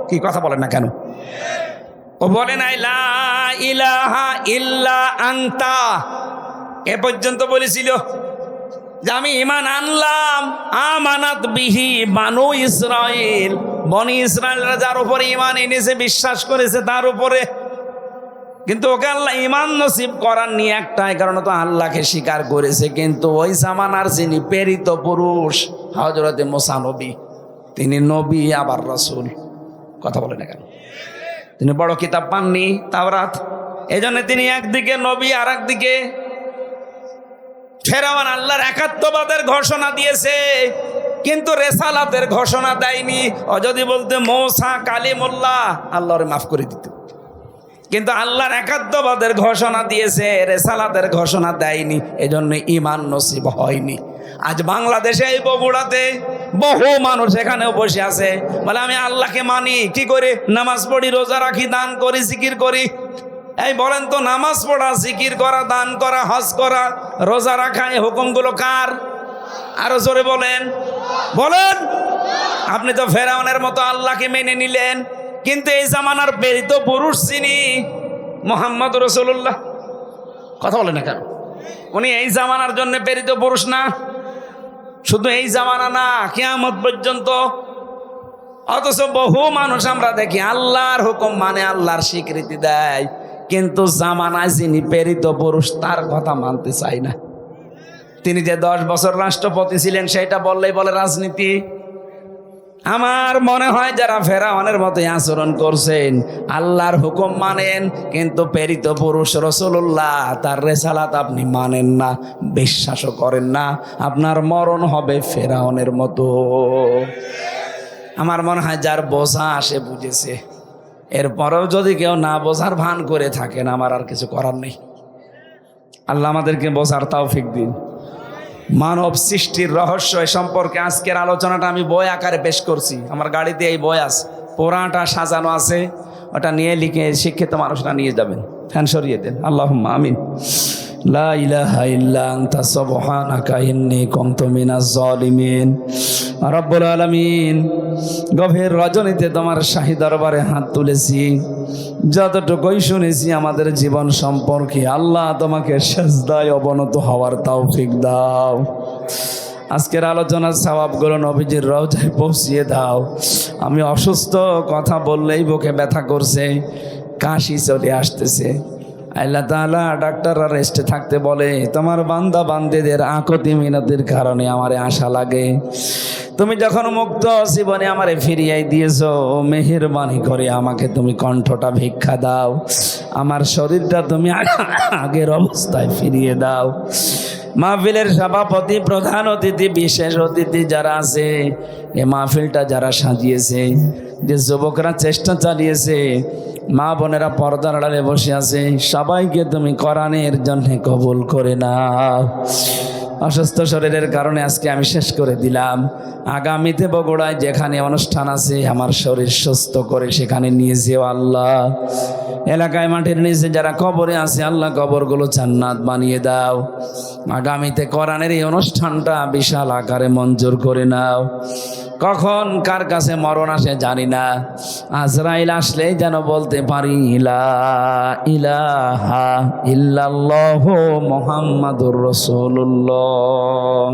কি কথা বলেন না কেন? ও বলে নাই লা ইলাহা ইল্লা আনতা, এ পর্যন্ত বলেছিল যে আমি ঈমান আনলাম। আমানাত বিহি বানু ইসরাইল, বনি ইসরায়েলরা যার উপরে ঈমান এনেছে, বিশ্বাস করেছে তার উপরে। কিন্তু ওকে আল্লাহ ঈমান নসিব করার নিয়ে একটাই কারণ, তো আল্লাহকে স্বীকার করেছে। কিন্তু ওই জামানার যিনি প্রেরিত পুরুষ হযরতে মুসা নবী, তিনি নবী আবার রাসূল। কথা বলে না কেন? তিনি বড় কিতাব পাননি, তাওরাত। এজন্য তিনি একদিকে নবী আর একদিকে ফেরাউন আল্লাহর একাত্মবাদের ঘোষণা দিয়েছে, কিন্তু রেসালাতের ঘোষণা দেয়নি। ও যদি বলতে মূসা কালিমুল্লাহ, আল্লাহরে মাফ করে দিত। কিন্তু আল্লাহর একাত্মবাদের ঘোষণা দিয়েছে, রেসালাতের ঘোষণা দেয়নি, এজন্য ঈমান নসিব হয়নি। আজ বাংলাদেশে এই বগুড়াতে বহু মানুষ এখানেও বসে আছে, বলে আমি আল্লাহকে মানি। কি করে? নামাজ পড়ি, রোজা রাখি, দান করি, জিকির করি। এই বলেন তো, নামাজ পড়া, জিকির করা, দান করা, হজ করা, রোজা রাখা, এই হুকুমগুলো কার? আরো জোরে বলেন, বলেন। আপনি তো ফেরাউনের মতো আল্লাহকে মেনে নিলেন, কিন্তু এই জামানার প্রেরিত পুরুষ যিনি মুহাম্মদ রাসূলুল্লাহ, কথা বলেন না কেন? উনি এই জামানার জন্য প্রেরিত পুরুষ না? শুধু এই জামানা না, কিয়ামত পর্যন্ত। অথচ বহু মানুষ আমরা দেখি আল্লাহর হুকুম মানে, আল্লাহর স্বীকৃতি দেয়, কিন্তু জামানায় যিনি প্রেরিত পুরুষ তার কথা মানতে চায় না। তিনি যে 10 বছর রাষ্ট্রপতি ছিলেন সেটা বললেই বলে রাজনীতি। আমার মনে হয় যারা ফেরাউনের মতো আচরণ করছেন, আল্লাহর হুকুম মানেন কিন্তু প্রেরিত পুরুষ রাসূলুল্লাহ তার রেসালাত আপনি মানেন না, বিশ্বাসও করেন না, আপনার মরণ হবে ফেরাউনের মতো। আমার মনে হয় যার বোঝা সে বুঝেছে। এরপরেও যদি কেউ না বোঝার ভান করে থাকেন, আমার আর কিছু করার নেই। আল্লাহ আমাদেরকে বোঝার তৌফিক দিন। মানব সৃষ্টির রহস্য এ সম্পর্কে আজকের আলোচনাটা আমি বই আকারে পেশ করছি। আমার গাড়িতে এই বই আছে, পুরাটা সাজানো আছে, ওটা নিয়ে লিখে শিক্ষিত মানুষরা নিয়ে যাবেন। ফ্যান সরিয়ে দেন, আল্লাহুম্মা আমিন। লা ইলাহা ইল্লা আনতা সুবহানাকা ইন্নী কুনতু মিনাজ জালিমিন। রব্বুল আলামিন, গভীর রজনীতে তোমার শাহী দরবারে হাত তুলেছি, যতটুকুই শুনেছি আমাদের জীবন সম্পর্কে, আল্লাহ তোমাকে সিজদায় অবনত হওয়ার তৌফিক দাও। আজকের আলোচনার সওয়াবগুলো নবীজির রওজায় পৌঁছিয়ে দাও। আমি অসুস্থ, কথা বললেই বুকে ব্যথা করছে, কাশি চলে আসতেছে। আল্লাহ তাআলা ডাক্তাররা রেস্টে থাকতে বলে, তোমার বান্দা বান্দিদের আকতি মিনতির কারণে আমারে আশা লাগে। তুমি যখন মুক্ত জীবনে আমারে ফিরিয়ে দিয়েছো, মেহেরবানি করে আমাকে তুমি কণ্ঠটা ভিক্ষা দাও, আমার শরীরটা তুমি আগের অবস্থায় ফিরিয়ে দাও। মাহফিলের সভাপতি, প্রধান অতিথি, বিশেষ অতিথি যারা আছে, এ মাহফিলটা যারা সাজিয়েছে, যে যুবকরা চেষ্টা চালিয়েছে, মা বোনেরা পর্দার আড়ালে বসে আছে, সবাইকে তুমি কোরআনের জন্য কবুল করে নাও। অসুস্থ শরীরের কারণে আজকে আমি শেষ করে দিলাম। আগামীতে বগুড়ায় যেখানে অনুষ্ঠান আছে, আমার শরীর সুস্থ করে সেখানে নিয়ে যেও আল্লাহ। এলাকায় মাটির নিচে যারা কবরে আছে, আল্লাহ কবরগুলো জান্নাত বানিয়ে দাও। আগামীতে কোরআনের এই অনুষ্ঠানটা বিশাল আকারে মঞ্জুর করে নাও। কখন কার কাছে মরণ আসে জানি না, আজরাইল আসলেই যেন বলতে পারি লা ইলাহা ইল্লাল্লাহু মুহাম্মাদুর রাসূলুল্লাহ।